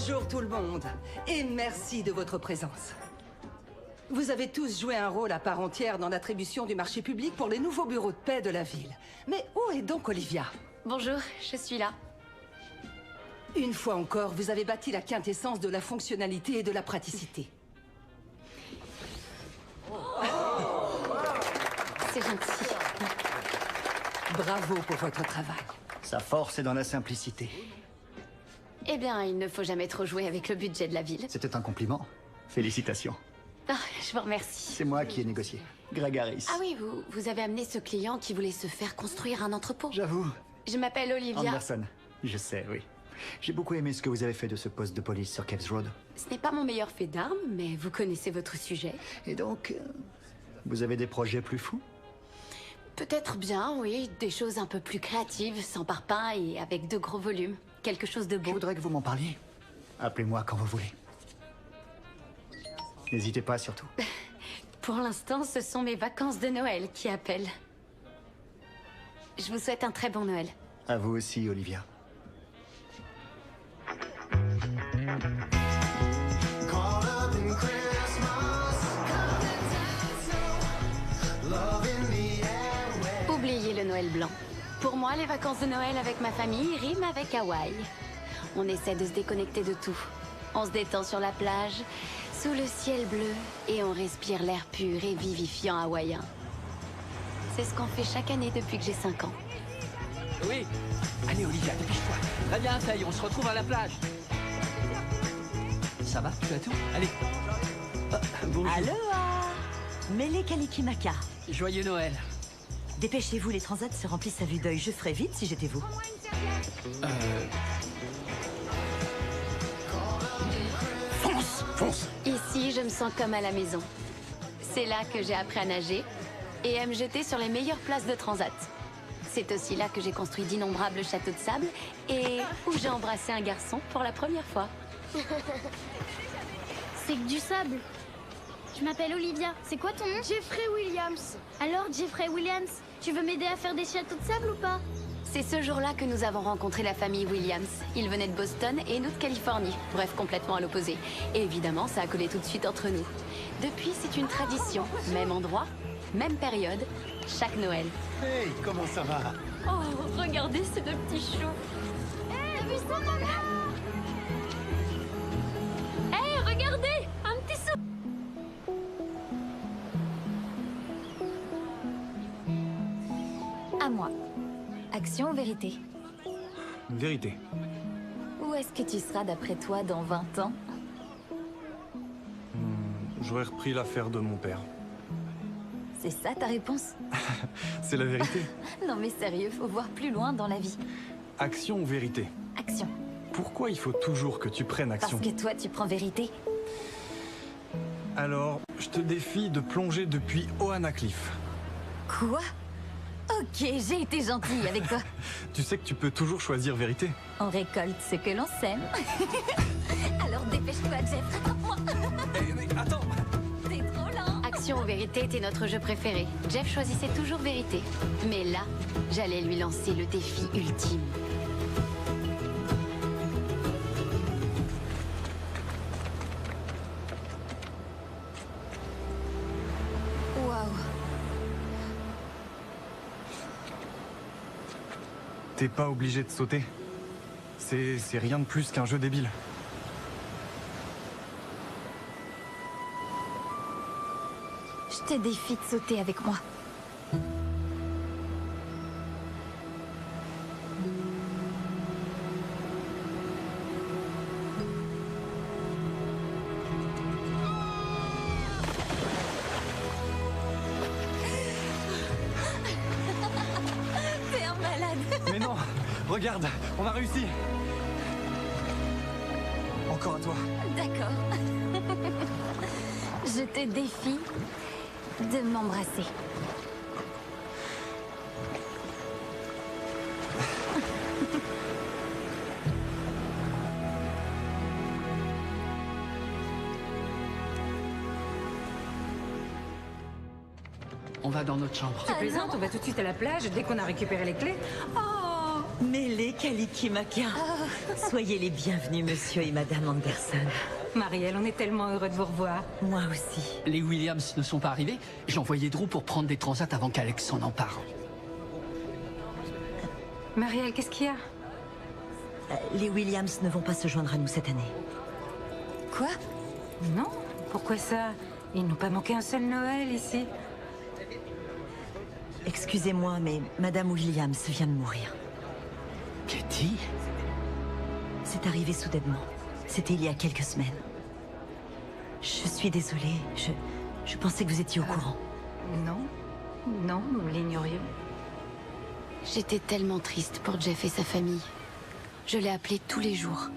Bonjour tout le monde, et merci de votre présence. Vous avez tous joué un rôle à part entière dans l'attribution du marché public pour les nouveaux bureaux de paix de la ville. Mais où est donc Olivia? Bonjour, je suis là. Une fois encore, vous avez bâti la quintessence de la fonctionnalité et de la praticité. C'est gentil. Bravo pour votre travail. Sa force est dans la simplicité. Eh bien, il ne faut jamais trop jouer avec le budget de la ville. C'était un compliment. Félicitations. Ah, je vous remercie. C'est moi qui ai négocié. Greg Harris. Ah oui, vous avez amené ce client qui voulait se faire construire un entrepôt. J'avoue. Je m'appelle Olivia. Anderson. Je sais, oui. J'ai beaucoup aimé ce que vous avez fait de ce poste de police sur Caves Road. Ce n'est pas mon meilleur fait d'armes, mais vous connaissez votre sujet. Et donc, vous avez des projets plus fous? Peut-être bien, oui. Des choses un peu plus créatives, sans parpaing et avec de gros volumes. Quelque chose de Je beau. voudrais que vous m'en parliez. Appelez-moi quand vous voulez. N'hésitez pas surtout. Pour l'instant, ce sont mes vacances de Noël qui appellent. Je vous souhaite un très bon Noël. À vous aussi, Olivia. Oubliez le Noël blanc. Pour moi, les vacances de Noël avec ma famille riment avec Hawaï. On essaie de se déconnecter de tout. On se détend sur la plage, sous le ciel bleu, et on respire l'air pur et vivifiant hawaïen. C'est ce qu'on fait chaque année depuis que j'ai 5 ans. Oui. Allez, Olivia, dépêche-toi. Très bien, Faye, on se retrouve à la plage. Ça va? Tu as tout? Allez. Ah, bonjour. Aloha! Mele Kalikimaka. Joyeux Noël. Dépêchez-vous, les transats se remplissent à vue d'œil. Je ferais vite si j'étais vous. Fonce, fonce. Ici, je me sens comme à la maison. C'est là que j'ai appris à nager et à me jeter sur les meilleures places de transat. C'est aussi là que j'ai construit d'innombrables châteaux de sable et où j'ai embrassé un garçon pour la première fois. C'est que du sable. Je m'appelle Olivia. C'est quoi ton nom? Jeffrey Williams. Alors, Jeffrey Williams, tu veux m'aider à faire des châteaux de sable ou pas? C'est ce jour-là que nous avons rencontré la famille Williams. Ils venaient de Boston et nous de Californie, bref, complètement à l'opposé. Et évidemment, ça a collé tout de suite entre nous. Depuis, c'est une tradition. Même endroit, même période, chaque Noël. Hey, comment ça va? Oh, regardez ces deux petits choux. T'as vu ça, maman? Hé, regardez, un petit sou. À moi. Action ou vérité? Vérité. Où est-ce que tu seras d'après toi dans 20 ans? J'aurais repris l'affaire de mon père. C'est ça ta réponse? C'est la vérité. Non mais sérieux, faut voir plus loin dans la vie. Action ou vérité? Action. Pourquoi il faut toujours que tu prennes action? Parce que toi tu prends vérité. Alors, je te défie de plonger depuis Ohana Cliff. Quoi? Ok, j'ai été gentille avec toi. Tu sais que tu peux toujours choisir vérité. On récolte ce que l'on sème. Alors dépêche-toi, Jeff. Attends-moi. Mais attends! T'es trop lent. Action ou vérité était notre jeu préféré. Jeff choisissait toujours vérité. Mais là, j'allais lui lancer le défi ultime. Waouh. T'es pas obligé de sauter. C'est rien de plus qu'un jeu débile. Je te défie de sauter avec moi. T'es un malade. Mais non! Regarde! On a réussi! Encore à toi. D'accord. Je te défie de m'embrasser. On va dans notre chambre. Tu plaisantes, on va tout de suite à la plage dès qu'on a récupéré les clés. Oh, Mêlé Kalikimaka. Soyez les bienvenus, monsieur et madame Anderson. Marielle, on est tellement heureux de vous revoir. Moi aussi. Les Williams ne sont pas arrivés. J'ai envoyé Drew pour prendre des transats avant qu'Alex s'en empare. Marielle, qu'est-ce qu'il y a? Les Williams ne vont pas se joindre à nous cette année. Quoi? Non, pourquoi ça? Ils n'ont pas manqué un seul Noël ici. Excusez-moi, mais madame Williams vient de mourir. Katie? C'est arrivé soudainement. C'était il y a quelques semaines. Je suis désolée. Je pensais que vous étiez au courant. Non, nous l'ignorions. J'étais tellement triste pour Jeff et sa famille. Je l'ai appelé tous les jours.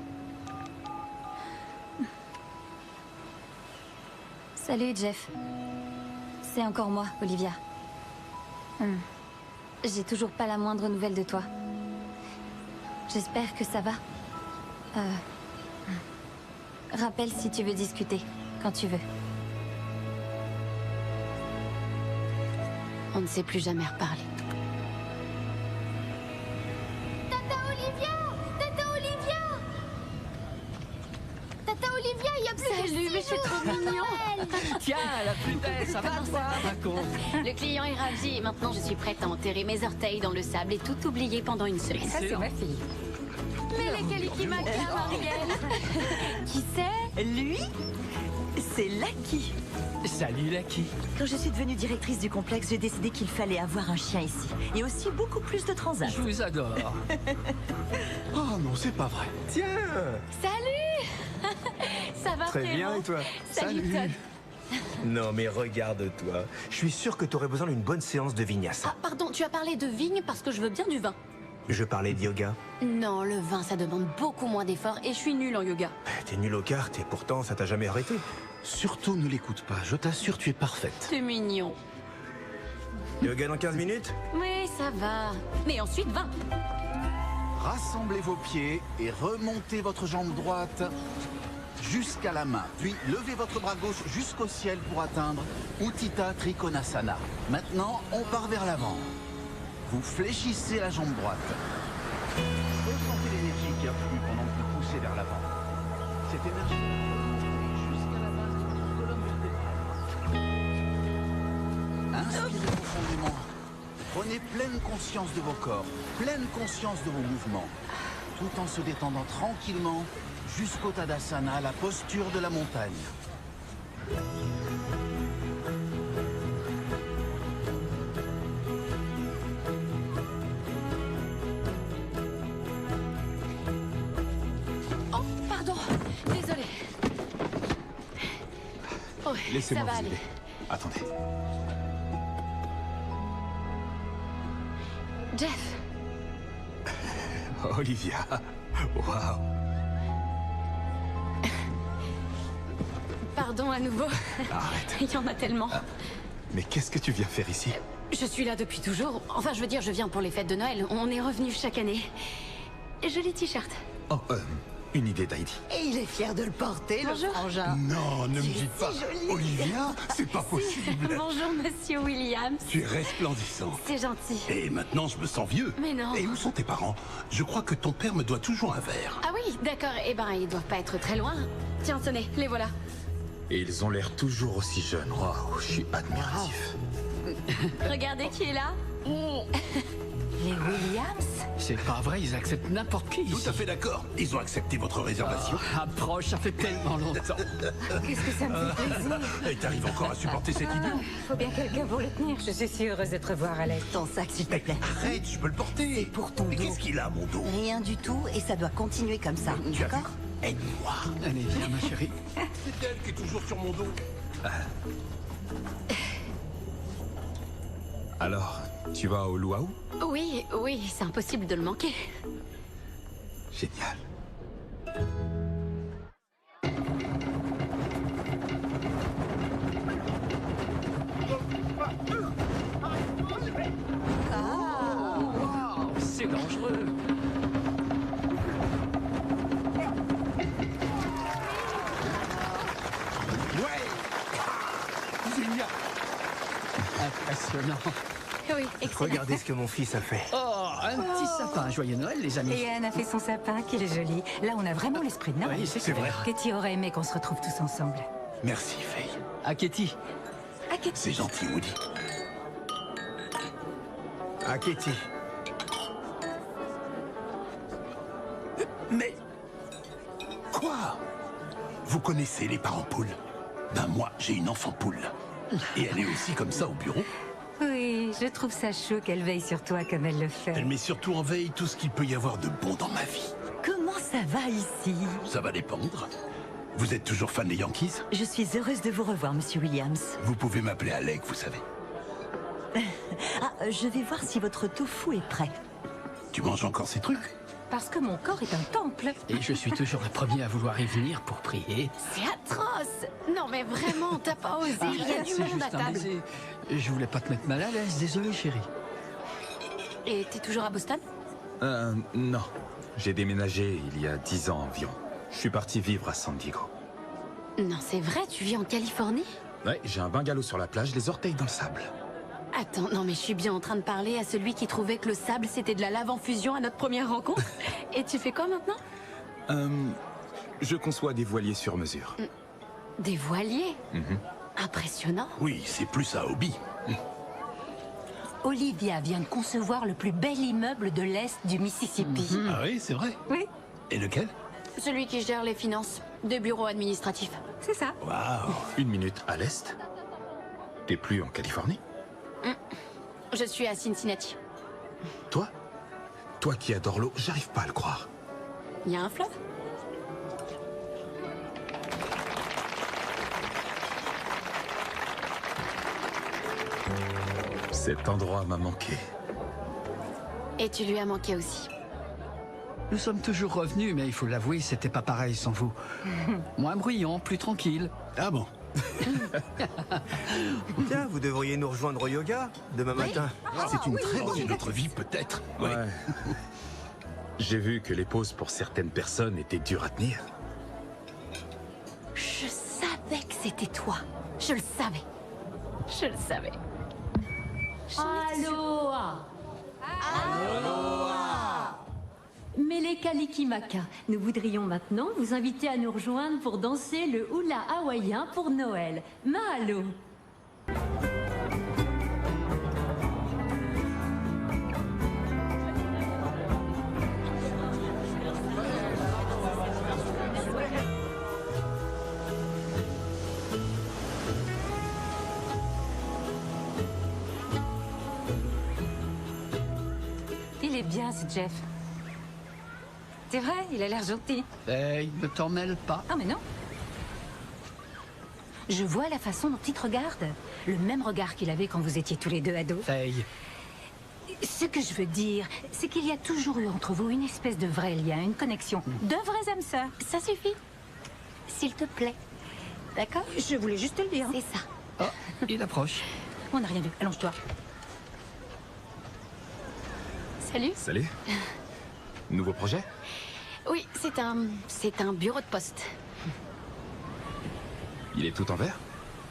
Salut Jeff. C'est encore moi, Olivia. J'ai toujours pas la moindre nouvelle de toi. J'espère que ça va. Rappelle si tu veux discuter, quand tu veux. On ne s'est plus jamais reparlé. Tata Olivia! Tata Olivia! Tata Olivia, il y a plus que Salut, mais je suis trop mignon. Tiens, la plus belle, ça va toi, raconte. Le client est ravi et maintenant je suis prête à enterrer mes orteils dans le sable et tout oublier pendant une semaine. Ça, c'est ma fille. Mais les Kalikimaka, Marielle. Qui c'est? Lui, c'est Lucky. Salut, Lucky. Quand je suis devenue directrice du complexe, j'ai décidé qu'il fallait avoir un chien ici. Et aussi beaucoup plus de transats. Je vous adore. Oh non, c'est pas vrai. Tiens. Salut. Ça va Très bien, frérot? et toi? Salut. Todd. Non mais regarde-toi. Je suis sûr que t'aurais besoin d'une bonne séance de vinyasa. Ah, pardon, tu as parlé de vigne parce que je veux bien du vin. Je parlais de yoga. Non, le vin, ça demande beaucoup moins d'efforts et je suis nulle en yoga. T'es nul aux cartes et pourtant ça t'a jamais arrêté. Surtout ne l'écoute pas, je t'assure, tu es parfaite. C'est mignon. Yoga dans 15 minutes? Oui, ça va. Mais ensuite, vin. Rassemblez vos pieds et remontez votre jambe droite jusqu'à la main. Puis levez votre bras gauche jusqu'au ciel pour atteindre Utthita Trikonasana. Maintenant, on part vers l'avant. Vous fléchissez la jambe droite. Ressentez l'énergie qui afflue pendant que vous poussez vers l'avant. Cette énergie jusqu'à la base de votre colonne vertébrale. Inspirez profondément. Prenez pleine conscience de vos corps, pleine conscience de vos mouvements, tout en se détendant tranquillement jusqu'au Tadasana, la posture de la montagne. Oh, pardon. Désolée. Oh, Laissez-moi ça va vous aller. aider. Attendez. Jeff. Olivia. Waouh. Pardon à nouveau. Arrête. Il y en a tellement. Mais qu'est-ce que tu viens faire ici? Je suis là depuis toujours. Enfin, je veux dire, je viens pour les fêtes de Noël. On est revenu chaque année. Joli t-shirt. Oh, une idée d'Heidi. Et il est fier de le porter, Bonjour. le frangin. Non, ne me Tu es dites si pas. jolie. Olivia, c'est pas possible. Bonjour, monsieur Williams. Tu es resplendissant. C'est gentil. Et maintenant, je me sens vieux. Mais non. Et où sont tes parents? Je crois que ton père me doit toujours un verre. Ah oui, d'accord. Eh ben, ils doivent pas être très loin. Tiens, tenez, les voilà. Et ils ont l'air toujours aussi jeunes. Waouh, je suis admiratif. Regardez qui est là. Les Williams? C'est pas vrai, ils acceptent n'importe qui ici. Tout à fait d'accord. Ils ont accepté votre réservation. Approche, ça fait tellement longtemps. Qu'est-ce que ça me fait plaisir. Et t'arrives encore à supporter cet idiot? Faut bien quelqu'un pour le tenir. Je suis si heureuse de te revoir, Alex. Ton sac, s'il te plaît. Arrête, je peux le porter. C'est pour ton Mais dos. qu'est-ce qu'il a, mon dos? Rien du tout, et ça doit continuer comme ça. Tu as vu? D'accord? Aide-moi. Allez, viens, ma chérie. C'est elle qui est toujours sur mon dos. Alors, tu vas au luau? Oui, oui, c'est impossible de le manquer. Génial. Wow, c'est dangereux. Ouais. Génial. Impressionnant. Oui, excellent. Regardez ce que mon fils a fait. Oh, un petit sapin. Joyeux Noël, les amis. Et Anne a fait son sapin, qu'il est joli. Là, on a vraiment l'esprit de Noël. Oui, c'est vrai. Katie aurait aimé qu'on se retrouve tous ensemble. Merci, Faye. À Katie. Ah, Katie. C'est gentil, Woody. À Katie. Mais... Quoi? Vous connaissez les parents poules? Ben moi, j'ai une enfant poule. Et elle est aussi comme ça au bureau. Oui, je trouve ça chaud qu'elle veille sur toi comme elle le fait. Elle met surtout en veille tout ce qu'il peut y avoir de bon dans ma vie. Comment ça va ici? Ça va dépendre. Vous êtes toujours fan des Yankees? Je suis heureuse de vous revoir, Monsieur Williams. Vous pouvez m'appeler Alec, vous savez. Ah, je vais voir si votre tofu est prêt. Tu manges encore ces trucs? Parce que mon corps est un temple. Et je suis toujours le premier à vouloir y venir pour prier. C'est atroce. Non mais vraiment, t'as pas osé. Il y a Arrête, du c'est monde juste à un table. baiser. Je voulais pas te mettre mal à l'aise, désolé chérie. Et t'es toujours à Boston? Non. J'ai déménagé il y a 10 ans environ. Je suis parti vivre à San Diego. Non, c'est vrai, tu vis en Californie? Ouais, j'ai un bungalow sur la plage, les orteils dans le sable. Attends, non mais je suis bien en train de parler à celui qui trouvait que le sable c'était de la lave en fusion à notre première rencontre. Et tu fais quoi maintenant? Je conçois des voiliers sur mesure. Des voiliers? Impressionnant. Oui, c'est plus un hobby. Olivia vient de concevoir le plus bel immeuble de l'Est du Mississippi. Ah oui, c'est vrai? Oui, Et lequel? Celui qui gère les finances des bureaux administratifs. c'est ça. Waouh! Une minute, à l'Est? T'es plus en Californie? Je suis à Cincinnati. Toi? Toi qui adores l'eau, j'arrive pas à le croire. Il y a un fleuve? Cet endroit m'a manqué. Et tu lui as manqué aussi. Nous sommes toujours revenus, mais il faut l'avouer, c'était pas pareil sans vous. Moins bruyant, plus tranquille. Ah bon? Tiens, vous devriez nous rejoindre au yoga demain matin. C'est une très bonne une autre vie, peut-être. Ouais. J'ai vu que les pauses pour certaines personnes étaient dures à tenir. Je savais que c'était toi. Je le savais. Je le savais. Aloha. Mele Kalikimaka, nous voudrions maintenant vous inviter à nous rejoindre pour danser le hula hawaïen pour Noël. Mahalo. Il est bien, ce Jeff. C'est vrai, il a l'air gentil. Hey, ne t'en mêle pas. Ah, mais non. Je vois la façon dont il te regarde. Le même regard qu'il avait quand vous étiez tous les deux ados. Faye. Ce que je veux dire, c'est qu'il y a toujours eu entre vous une espèce de vrai lien, une connexion. De vraies âmes sœurs. Ça suffit. S'il te plaît. D'accord? Je voulais juste te le dire. C'est ça. Oh, il approche. On n'a rien vu. Allonge-toi. Salut. Salut. Nouveau projet? Oui, c'est un bureau de poste. Il est tout en verre?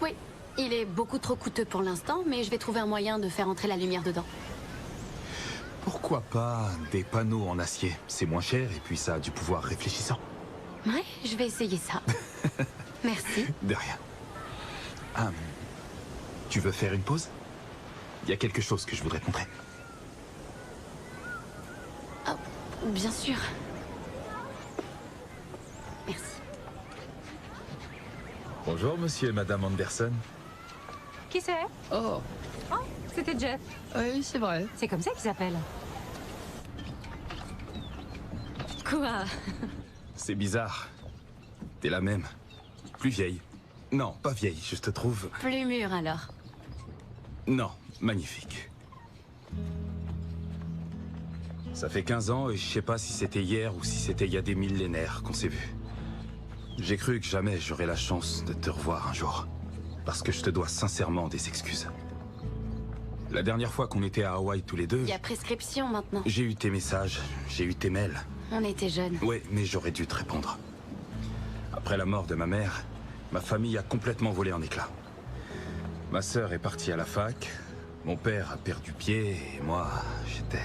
Oui, il est beaucoup trop coûteux pour l'instant, mais je vais trouver un moyen de faire entrer la lumière dedans. Pourquoi pas des panneaux en acier? C'est moins cher et puis ça a du pouvoir réfléchissant. Ouais, je vais essayer ça. Merci. De rien. Tu veux faire une pause? Il y a quelque chose que je voudrais te montrer. Oh, bien sûr. Merci. Bonjour, monsieur et madame Anderson. Qui c'est? Oh. Oh, c'était Jeff. Oui, c'est vrai. C'est comme ça qu'il s'appelle. Quoi? C'est bizarre. T'es la même. Plus vieille. Non, pas vieille, je te trouve... Plus mûr alors. Non, magnifique. Ça fait 15 ans et je sais pas si c'était hier ou si c'était il y a des millénaires qu'on s'est vus. J'ai cru que jamais j'aurais la chance de te revoir un jour. Parce que je te dois sincèrement des excuses. La dernière fois qu'on était à Hawaï tous les deux... Il y a prescription maintenant. J'ai eu tes messages, j'ai eu tes mails. On était jeunes. Ouais, mais j'aurais dû te répondre. Après la mort de ma mère, ma famille a complètement volé en éclats. Ma sœur est partie à la fac, mon père a perdu pied et moi, j'étais...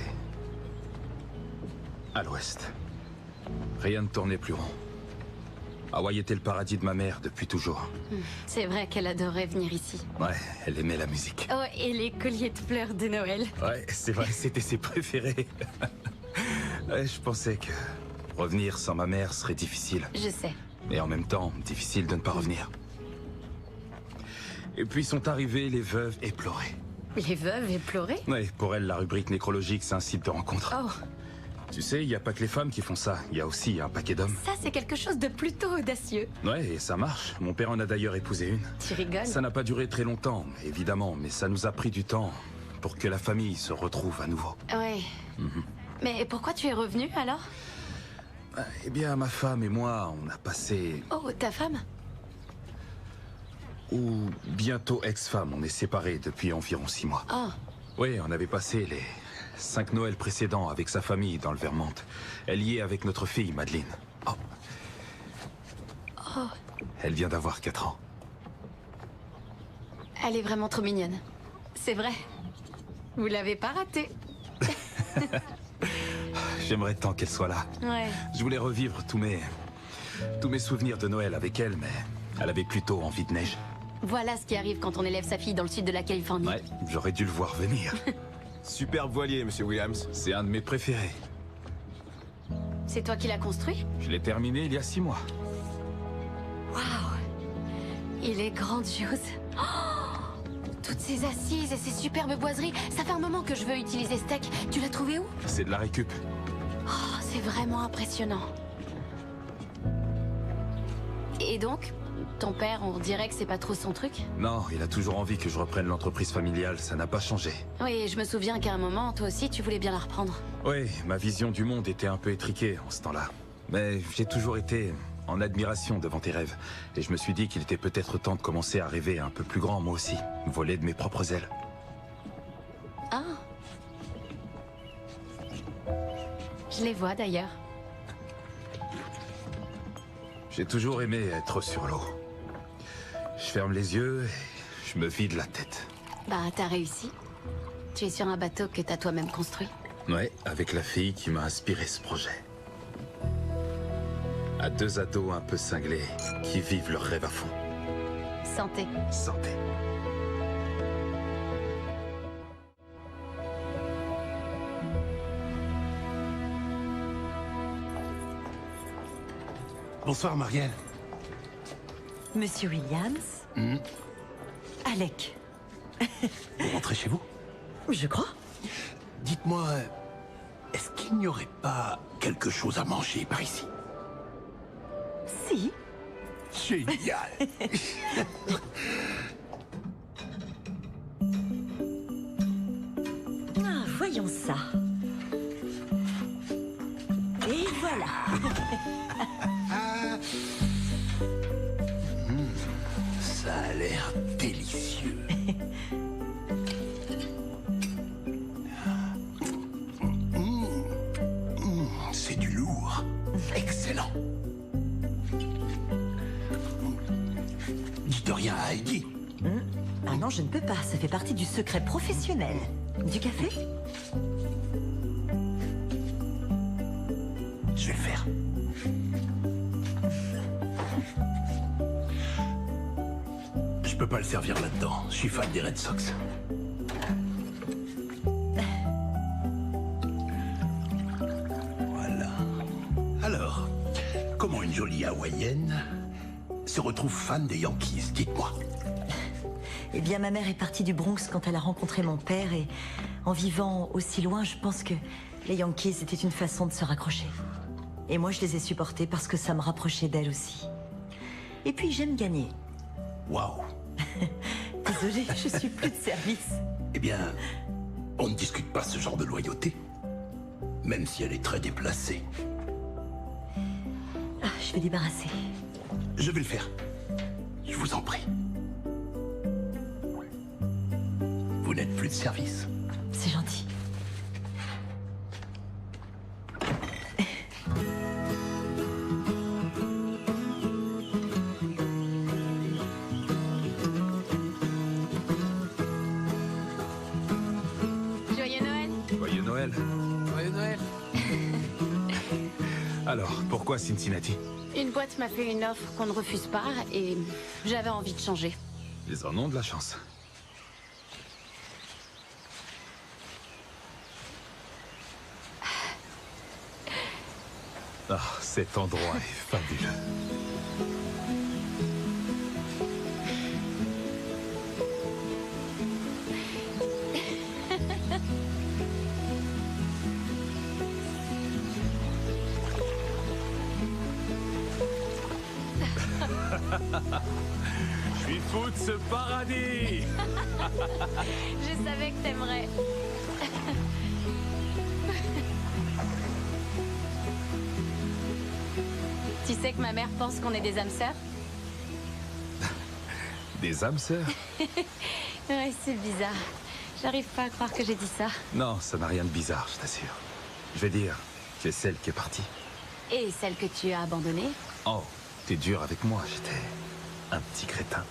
à l'ouest. Rien ne tournait plus rond. Hawaï était le paradis de ma mère depuis toujours. C'est vrai qu'elle adorait venir ici. Ouais, elle aimait la musique. Oh, et les colliers de fleurs de Noël. Ouais, c'est vrai, c'était ses préférés. Ouais, je pensais que revenir sans ma mère serait difficile. Je sais. Et en même temps, difficile de ne pas revenir. Et puis sont arrivées les veuves éplorées. Les veuves éplorées? Ouais, pour elles, la rubrique nécrologique, c'est un site de rencontre. Oh. Tu sais, il n'y a pas que les femmes qui font ça. Il y a aussi un paquet d'hommes. Ça, c'est quelque chose de plutôt audacieux. Ouais, et ça marche. Mon père en a d'ailleurs épousé une. Tu rigoles? Ça n'a pas duré très longtemps, évidemment, mais ça nous a pris du temps pour que la famille se retrouve à nouveau. Ouais. Mais pourquoi tu es revenu, alors? Eh bien, ma femme et moi, on a passé... Oh, ta femme? Ou bientôt ex-femme, on est séparés depuis environ 6 mois. Oh. Oui, on avait passé les 5 Noëls précédents avec sa famille dans le Vermont. Elle y est avec notre fille, Madeleine. Oh. Oh. Elle vient d'avoir 4 ans. Elle est vraiment trop mignonne. C'est vrai. Vous l'avez pas ratée. J'aimerais tant qu'elle soit là. Ouais. Je voulais revivre tous mes souvenirs de Noël avec elle, mais elle avait plutôt envie de neige. Voilà ce qui arrive quand on élève sa fille dans le sud de la Californie. Ouais, j'aurais dû le voir venir. Superbe voilier, monsieur Williams. C'est un de mes préférés. C'est toi qui l'as construit? Je l'ai terminé il y a 6 mois. Waouh! Il est grandiose. Oh, toutes ces assises et ces superbes boiseries. Ça fait un moment que je veux utiliser ce deck. Tu l'as trouvé où? C'est de la récup. Oh, c'est vraiment impressionnant. Et donc, ton père, on dirait que c'est pas trop son truc? Non, il a toujours envie que je reprenne l'entreprise familiale, ça n'a pas changé. Oui, je me souviens qu'à un moment, toi aussi, tu voulais bien la reprendre. Oui, ma vision du monde était un peu étriquée en ce temps-là. Mais j'ai toujours été en admiration devant tes rêves. Et je me suis dit qu'il était peut-être temps de commencer à rêver un peu plus grand, moi aussi. Voler de mes propres ailes. Ah. Je les vois d'ailleurs. J'ai toujours aimé être sur l'eau. Je ferme les yeux et je me vide la tête. Bah, t'as réussi. Tu es sur un bateau que t'as toi-même construit. Ouais, avec la fille qui m'a inspiré ce projet. À 2 ados un peu cinglés qui vivent leur rêve à fond. Santé. Santé. Bonsoir, Marielle. Monsieur Williams. Alec. Vous rentrez chez vous? Je crois. Dites-moi, est-ce qu'il n'y aurait pas quelque chose à manger par ici? Si. Génial. Ah, voyons ça. Et voilà. Ça a l'air délicieux. C'est du lourd. Excellent. Dites rien à Heidi. Ah non, je ne peux pas. Ça fait partie du secret professionnel. Du café? Je vais le faire. Je peux pas le servir là-dedans. Je suis fan des Red Sox. Voilà. Alors, comment une jolie hawaïenne se retrouve fan des Yankees? Dites-moi. Eh bien, ma mère est partie du Bronx quand elle a rencontré mon père et en vivant aussi loin, je pense que les Yankees étaient une façon de se raccrocher. Et moi, je les ai supportés parce que ça me rapprochait d'elle aussi. Et puis, j'aime gagner. Waouh. Désolée, je suis plus de service. Eh bien, on ne discute pas ce genre de loyauté, même si elle est très déplacée. Ah, je vais débarrasser. Je vais le faire. Je vous en prie. Vous n'êtes plus de service. C'est gentil. Joyeux Noël. Joyeux Noël. Joyeux Noël. Alors, pourquoi Cincinnati? Une boîte m'a fait une offre qu'on ne refuse pas et j'avais envie de changer. Ils en ont de la chance. Ah, cet endroit est fabuleux. Je suis fou de ce paradis. Je savais que t'aimerais. Tu sais que ma mère pense qu'on est des âmes sœurs? Des âmes sœurs? Ouais, c'est bizarre. J'arrive pas à croire que j'ai dit ça. Non, ça n'a rien de bizarre, je t'assure. Je vais dire, c'est celle qui est partie. Et celle que tu as abandonnée? Oh, t'es dur avec moi, j'étais un petit crétin.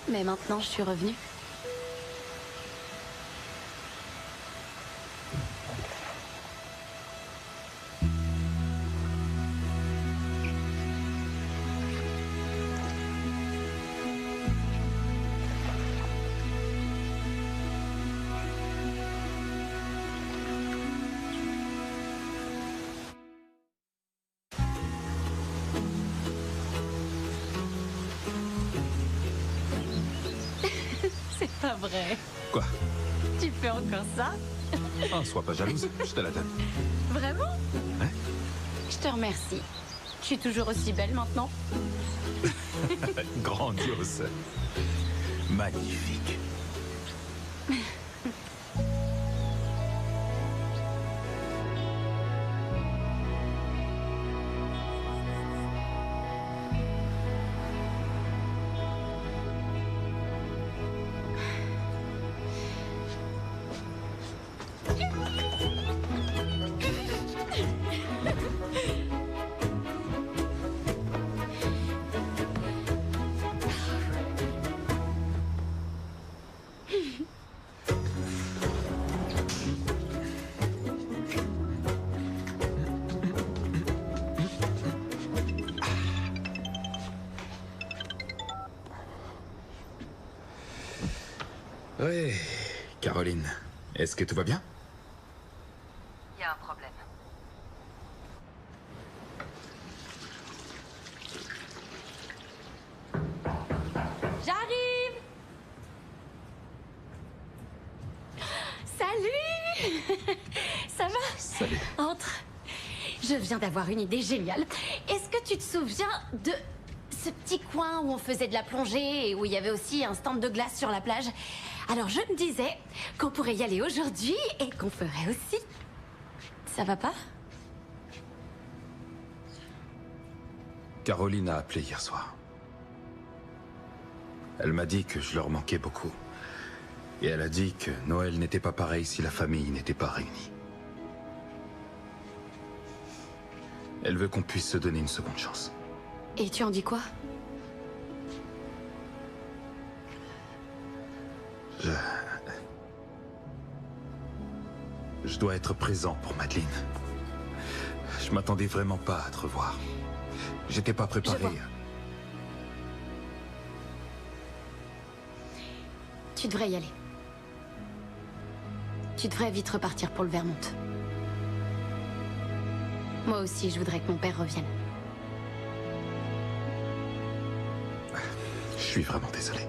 Mais maintenant, je suis revenue. C'est pas vrai. Quoi? Tu fais encore ça? Oh, sois pas jalouse, je te la donne. Vraiment? Hein? Je te remercie. Je suis toujours aussi belle maintenant. Grandiose. Magnifique. Oui, Caroline, est-ce que tout va bien? Il y a un problème. J'arrive! Salut! Ça va? Salut. Entre. Je viens d'avoir une idée géniale. Est-ce que tu te souviens de ce petit coin où on faisait de la plongée et où il y avait aussi un stand de glace sur la plage? Alors je me disais qu'on pourrait y aller aujourd'hui et qu'on ferait aussi. Ça va pas? Caroline a appelé hier soir. Elle m'a dit que je leur manquais beaucoup. Et elle a dit que Noël n'était pas pareil si la famille n'était pas réunie. Elle veut qu'on puisse se donner une seconde chance. Et tu en dis quoi? Je dois être présent pour Madeleine. Je m'attendais vraiment pas à te revoir. J'étais pas préparé. Tu devrais y aller. Tu devrais vite repartir pour le Vermont. Moi aussi, je voudrais que mon père revienne. Je suis vraiment désolé.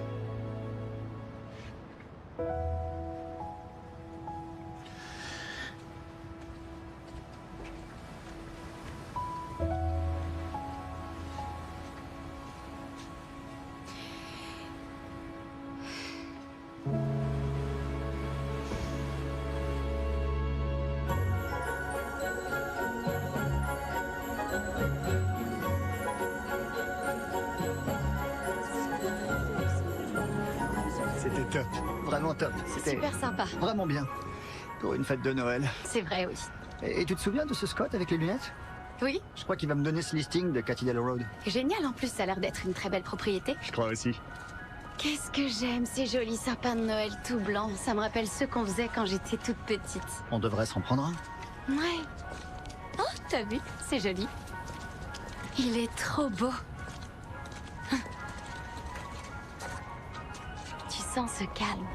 C'était top, vraiment top. C'était Super sympa. vraiment bien. Pour une fête de Noël. C'est vrai, oui. Et tu te souviens de ce Scott avec les lunettes? Oui. Je crois qu'il va me donner ce listing de Cathedral Road. Génial, en plus, ça a l'air d'être une très belle propriété. Je crois aussi. Qu'est-ce que j'aime ces jolis sapins de Noël tout blancs. Ça me rappelle ceux qu'on faisait quand j'étais toute petite. On devrait s'en prendre un. Ouais. Oh, t'as vu? C'est joli. Il est trop beau. Tu sens ce calme.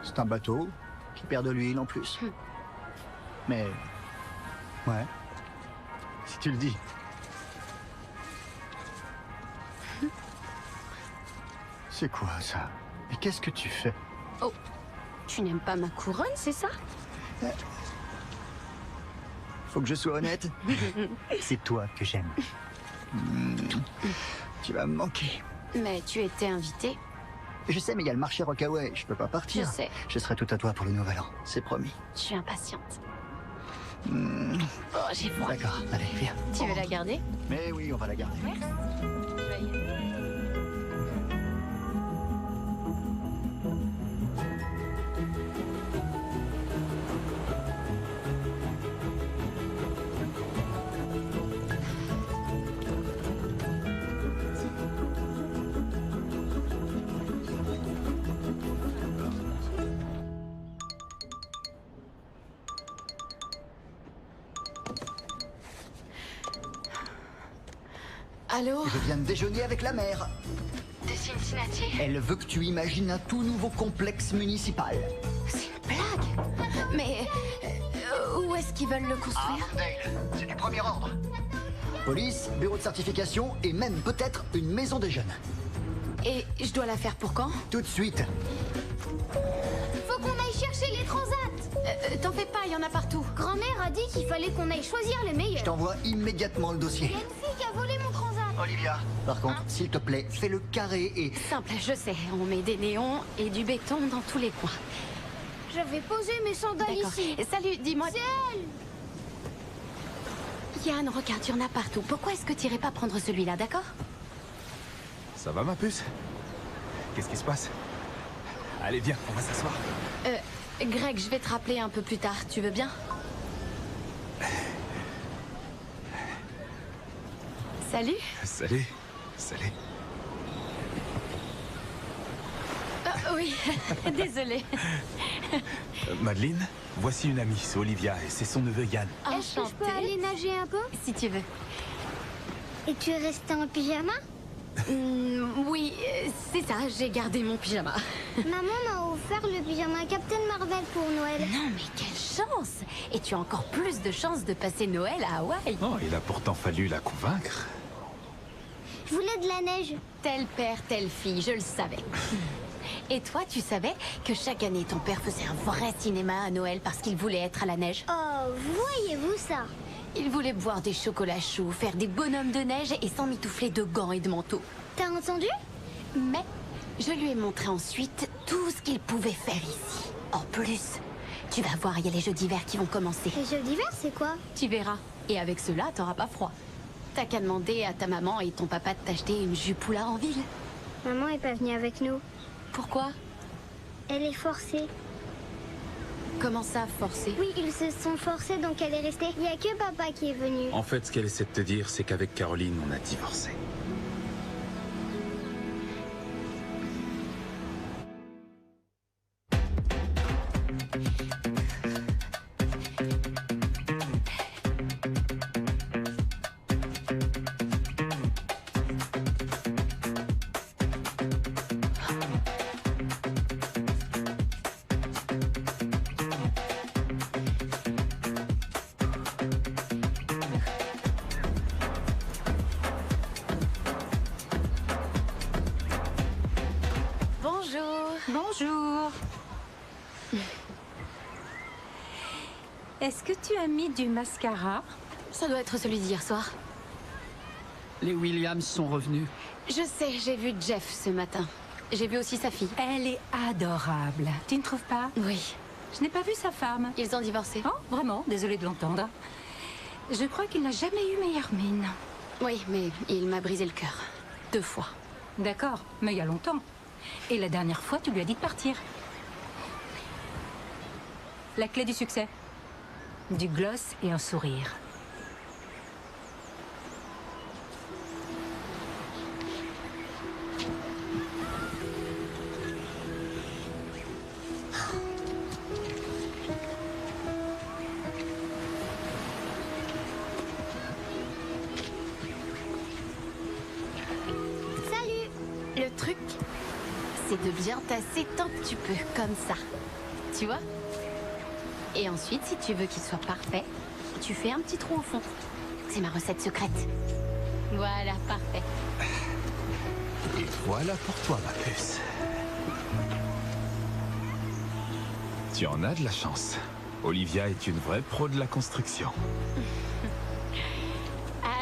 C'est un bateau qui perd de l'huile en plus. Mais... ouais. Si tu le dis. C'est quoi ça? Et qu'est-ce que tu fais? Oh, tu n'aimes pas ma couronne, c'est ça? Faut que je sois honnête. C'est toi que j'aime. Tu vas me manquer. Mais tu étais invité. Je sais, mais il y a le marché Rockaway. Je peux pas partir. Je sais. Je serai tout à toi pour le nouvel an. C'est promis. Je suis impatiente. Oh, j'ai froid. D'accord, allez, viens. Tu veux la garder? Mais oui, on va la garder. Merci. Allô? Je viens de déjeuner avec la maire. De Cincinnati? Elle veut que tu imagines un tout nouveau complexe municipal. C'est une blague? Mais où est-ce qu'ils veulent le construire? Arndale, c'est du premier ordre. Police, bureau de certification et même peut-être une maison des jeunes. Et je dois la faire pour quand? Tout de suite. Faut qu'on aille chercher les transats. T'en fais pas, il y en a partout. Grand-mère a dit qu'il fallait qu'on aille choisir les meilleurs. Je t'envoie immédiatement le dossier. Il y a une fille qui a volé mon transat. Olivia, par contre, s'il te plaît, fais le carré et... Simple, je sais. On met des néons et du béton dans tous les coins. J'avais posé mes sandales ici. Salut, dis-moi... C'est elle. Yann, regarde, il y en a partout. Pourquoi est-ce que tu irais pas prendre celui-là, d'accord? Ça va, ma puce? Qu'est-ce qui se passe? Allez, viens, on va s'asseoir. Greg, je vais te rappeler un peu plus tard. Tu veux bien? Salut. Salut. Salut. Oui, désolée. Madeleine, voici une amie, c'est Olivia et c'est son neveu Yann. Est-ce que je peux aller nager un peu? Si tu veux. Et tu es resté en pyjama? Oui, c'est ça, j'ai gardé mon pyjama. Maman m'a offert le pyjama Captain Marvel pour Noël. Non, mais quelle chance! Et tu as encore plus de chances de passer Noël à Hawaï. Oh, il a pourtant fallu la convaincre. Je voulais de la neige. Tel père, telle fille, je le savais. Et toi, tu savais que chaque année, ton père faisait un vrai cinéma à Noël parce qu'il voulait être à la neige? Oh, voyez-vous ça? Il voulait boire des chocolats chauds, faire des bonhommes de neige et s'emmitoufler de gants et de manteaux. T'as entendu? Mais je lui ai montré ensuite tout ce qu'il pouvait faire ici. En plus, tu vas voir, il y a les jeux d'hiver qui vont commencer. Les jeux d'hiver, c'est quoi? Tu verras. Et avec cela, t'auras pas froid. T'as qu'à demander à ta maman et ton papa de t'acheter une jupe là en ville. Maman est pas venue avec nous. Pourquoi? Elle est forcée. Comment ça, forcé? Oui, ils se sont forcés, donc elle est restée. Il y a que papa qui est venu. En fait, ce qu'elle essaie de te dire, c'est qu'avec Caroline, on a divorcé. Bonjour. Est-ce que tu as mis du mascara? Ça doit être celui d'hier soir. Les Williams sont revenus. Je sais, j'ai vu Jeff ce matin. J'ai vu aussi sa fille. Elle est adorable. Tu ne trouves pas? Oui. Je n'ai pas vu sa femme. Ils ont divorcé. Oh, vraiment? Désolée de l'entendre. Je crois qu'il n'a jamais eu meilleure mine. Oui, mais il m'a brisé le cœur. 2 fois. D'accord, mais il y a longtemps. Et la dernière fois, tu lui as dit de partir. La clé du succès. Du gloss et un sourire. c'est de bien tasser tant que tu peux, comme ça. Tu vois? Et ensuite, si tu veux qu'il soit parfait, tu fais un petit trou au fond. C'est ma recette secrète. Voilà, parfait. Et voilà pour toi, ma puce. Tu en as de la chance. Olivia est une vraie pro de la construction.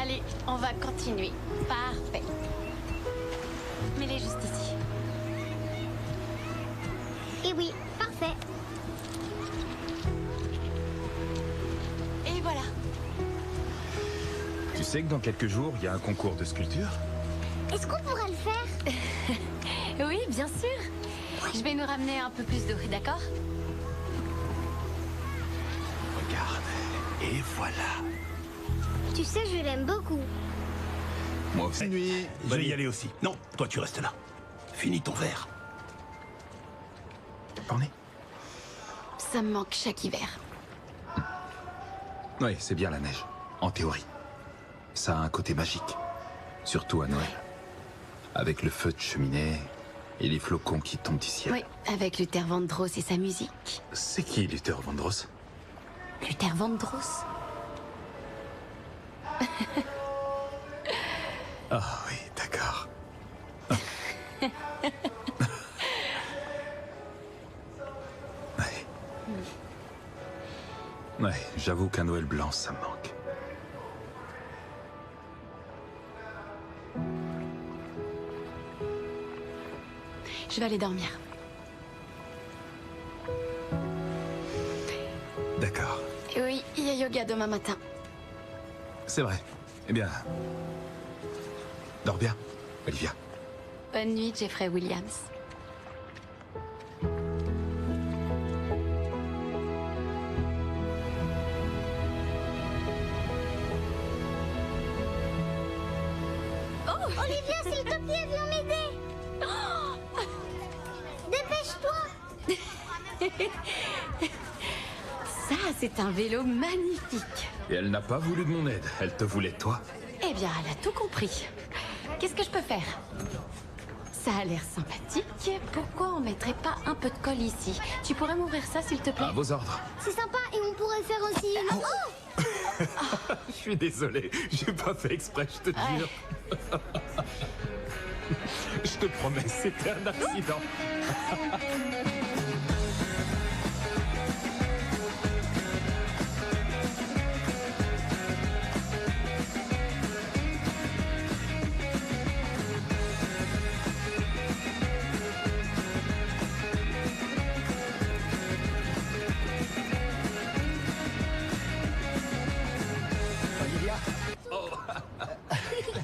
Allez, on va continuer. Parfait. Mets-les juste ici. Et oui, parfait. Et voilà. Tu sais que dans quelques jours, il y a un concours de sculpture? Est-ce qu'on pourra le faire? Oui, bien sûr. Je vais nous ramener un peu plus d'eau, d'accord? Regarde. Et voilà. Tu sais, je l'aime beaucoup. Moi aussi. Nuit. Va y aller aussi. Non, toi tu restes là. Finis ton verre. Orné. Ça me manque chaque hiver. Oui, c'est bien la neige. En théorie. Ça a un côté magique. Surtout à Noël. Avec le feu de cheminée et les flocons qui tombent du ciel. Oui, avec Luther Vandross et sa musique. C'est qui Luther Vandross? Luther Vandross? Ah oui, d'accord. Ouais, j'avoue qu'un Noël blanc, ça me manque. Je vais aller dormir. D'accord. Et oui, il y a yoga demain matin. C'est vrai. Eh bien... Dors bien, Olivia. Bonne nuit, Jeffrey Williams. Oh Olivia, s'il te plaît, viens m'aider. Oh Dépêche-toi. Ça, c'est un vélo magnifique. Et elle n'a pas voulu de mon aide. Elle te voulait, toi. Eh bien, elle a tout compris. Qu'est-ce que je peux faire? Ça a l'air sympathique. Pourquoi on mettrait pas un peu de colle ici? Tu pourrais m'ouvrir ça, s'il te plaît? À vos ordres. C'est sympa et on pourrait faire aussi une... Oh Je suis désolé. J'ai pas fait exprès, je te jure. Je te promets, c'était un accident.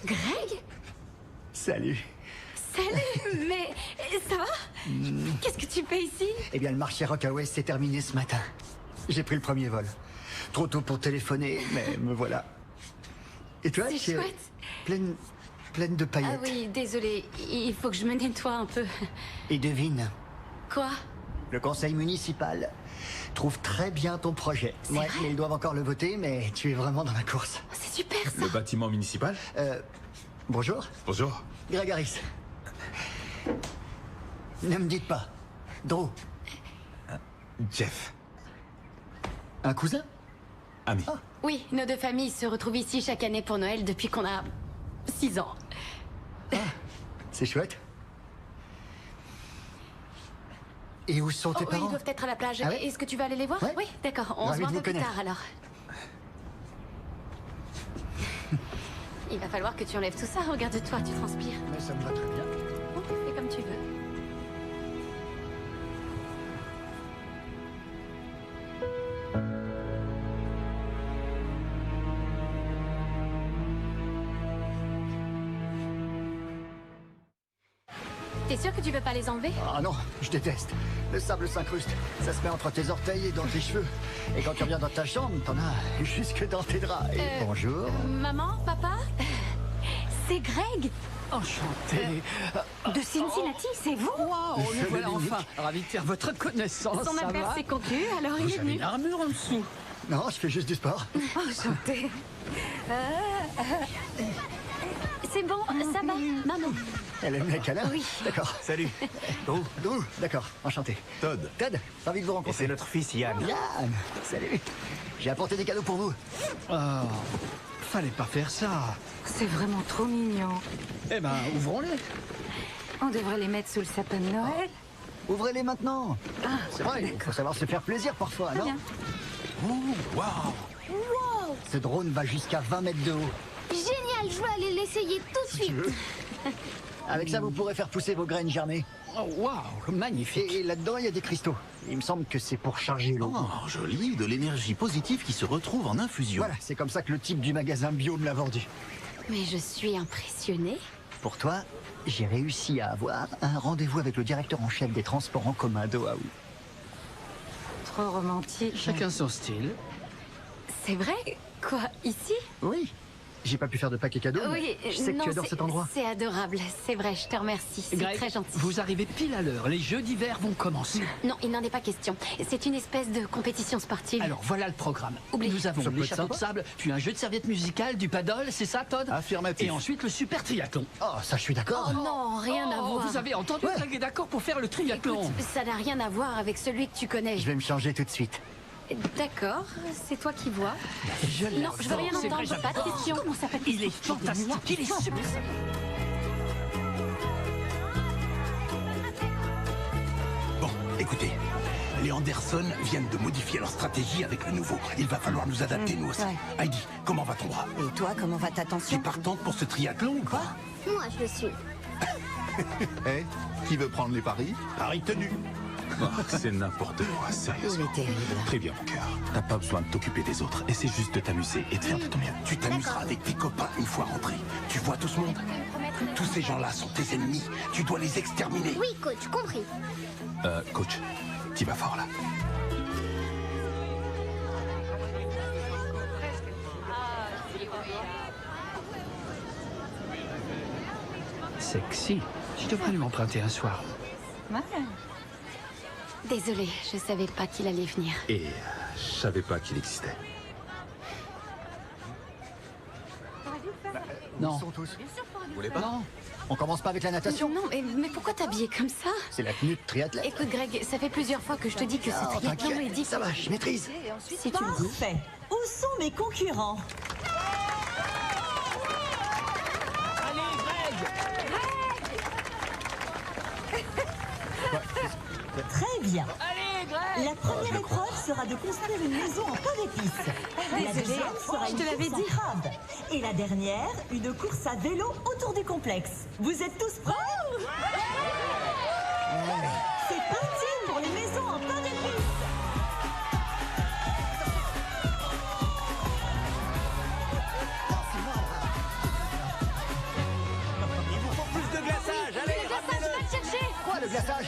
Greg? Salut. Salut, mais ça va? Qu'est-ce que tu fais ici? Eh bien, le marché Rockaway s'est terminé ce matin. J'ai pris le premier vol. Trop tôt pour téléphoner, mais me voilà. Et toi, C'est chouette. pleine de paillettes. Ah oui, désolé, il faut que je me nettoie un peu. Et devine, Quoi? le conseil municipal trouve très bien ton projet. Ouais, mais ils doivent encore le voter, mais tu es vraiment dans la course. C'est super ça. Le bâtiment municipal? Bonjour. Bonjour. Greg Harris. Ne me dites pas. Drew. Jeff. Un cousin? Ami. Oui, nos deux familles se retrouvent ici chaque année pour Noël depuis qu'on a 6 ans. C'est chouette. Et où sont tes Ils parents? doivent être à la plage. Ah ouais? Est-ce que tu vas aller les voir? Ouais. Oui, d'accord. On se Ravi voit de un vous peu plus connaître. tard alors. Il va falloir que tu enlèves tout ça. Regarde-toi, tu transpires. Mais ça me va très bien. Bon, fais comme tu veux. T'es sûr que tu veux pas les enlever? Ah non, je déteste. Le sable s'incruste. Ça se met entre tes orteils et dans tes cheveux. Et quand tu reviens dans ta chambre, t'en as jusque dans tes draps. Et bonjour. Maman, papa? C'est Greg. Enchanté. De Cincinnati, c'est vous? Waouh, Le nous cheveu voilà d'Unique. enfin. Ravi de faire votre connaissance. Son ça inverse va? s'est conclu, alors Vous il est avez venu. une armure en dessous. Non, je fais juste du sport. Enchanté. C'est bon, ça va, maman. Elle aime les câlins? Oui. D'accord. Salut. Drew. Drew, d'accord, enchanté. Todd. Todd, ravi de vous Et rencontrer. c'est notre fils Yann. Yann, salut. J'ai apporté des cadeaux pour vous. Oh, fallait pas faire ça. C'est vraiment trop mignon. Eh ben, ouvrons-les. On devrait les mettre sous le sapin de Noël. Ouvrez-les maintenant. Ah, C'est vrai, il faut savoir se faire plaisir parfois, Très non? bien. Ouh, waouh. Wow! Ce drone va jusqu'à 20 mètres de haut. Génial, je vais aller l'essayer tout de suite. Avec ça, vous pourrez faire pousser vos graines germées. Oh, waouh, magnifique. Et là-dedans, il y a des cristaux. Il me semble que c'est pour charger l'eau. Oh, joli, de l'énergie positive qui se retrouve en infusion. Voilà, c'est comme ça que le type du magasin bio me l'a vendu. Mais je suis impressionnée. Pour toi, j'ai réussi à avoir un rendez-vous avec le directeur en chef des transports en commun d'Oahu. Trop romantique. Chacun son style. C'est vrai? Quoi, ici? Oui. J'ai pas pu faire de paquet cadeau, Oui, mais je sais que non, tu adores cet endroit. C'est adorable, c'est vrai, je te remercie. C'est Greg, très gentil. vous arrivez pile à l'heure. Les jeux d'hiver vont commencer. Non, il n'en est pas question. C'est une espèce de compétition sportive. Alors voilà le programme. Oublie. Nous avons Ça peut les être châteaux de sympa. sable, puis un jeu de serviettes musicales, du paddle, c'est ça, Todd? Affirmatif. Et ensuite le super triathlon. Oh, ça, je suis d'accord. Oh non, rien à Oh, voir. vous avez entendu? Greg est d'accord pour faire le triathlon. Écoute, ça n'a rien à voir avec celui que tu connais. Je vais me changer tout de suite. D'accord, c'est toi qui vois. Je Non, je veux rien l'adore, c'est vrai, entendre, pas de j'adore. question. Comment ça s'appelle? Il est fantastique, il est super. Bon, écoutez. Les Anderson viennent de modifier leur stratégie avec le nouveau. Il va falloir nous adapter, nous aussi. Ouais. Heidi, comment va ton bras? Et toi, comment va ta Tu es tension? partante pour ce triathlon ou pas? Moi, je le suis. Eh, qui veut prendre les paris? Paris tenu. Oh, c'est n'importe quoi, sérieusement. Il est terrible. Très bien, mon cœur. T'as pas besoin de t'occuper des autres. Essaie juste de t'amuser et de faire de ton mieux. Tu t'amuseras avec tes copains une fois rentré. Tu vois tout ce monde? Tous ces gens-là sont tes ennemis. Tu dois les exterminer. Oui, coach, compris. Coach, t'y vas fort là. Sexy. Je devrais lui emprunter un soir. Ouais. Désolée, je savais pas qu'il allait venir. Et je savais pas qu'il existait. Ils sont tous. Vous voulez pas? Non. On commence pas avec la natation? Non, mais pourquoi t'habiller comme ça? C'est la tenue de triathlète. Écoute, Greg, ça fait plusieurs fois que je te dis que ce Oh, triathlon t'inquiète, est difficile. ça va, je maîtrise. Si tu le dis. Parfait. Où sont mes concurrents? Très bien. La première épreuve sera de construire une maison en pain d'épices. La deuxième sera je une te l'avais course en dit. crabe. Et la dernière, une course à vélo autour du complexe. Vous êtes tous prêts? C'est parti pour les maisons en pain d'épices. Il vous faut plus de glaçage. Allez, ramenez-le. Va le chercher. Quoi, le glaçage?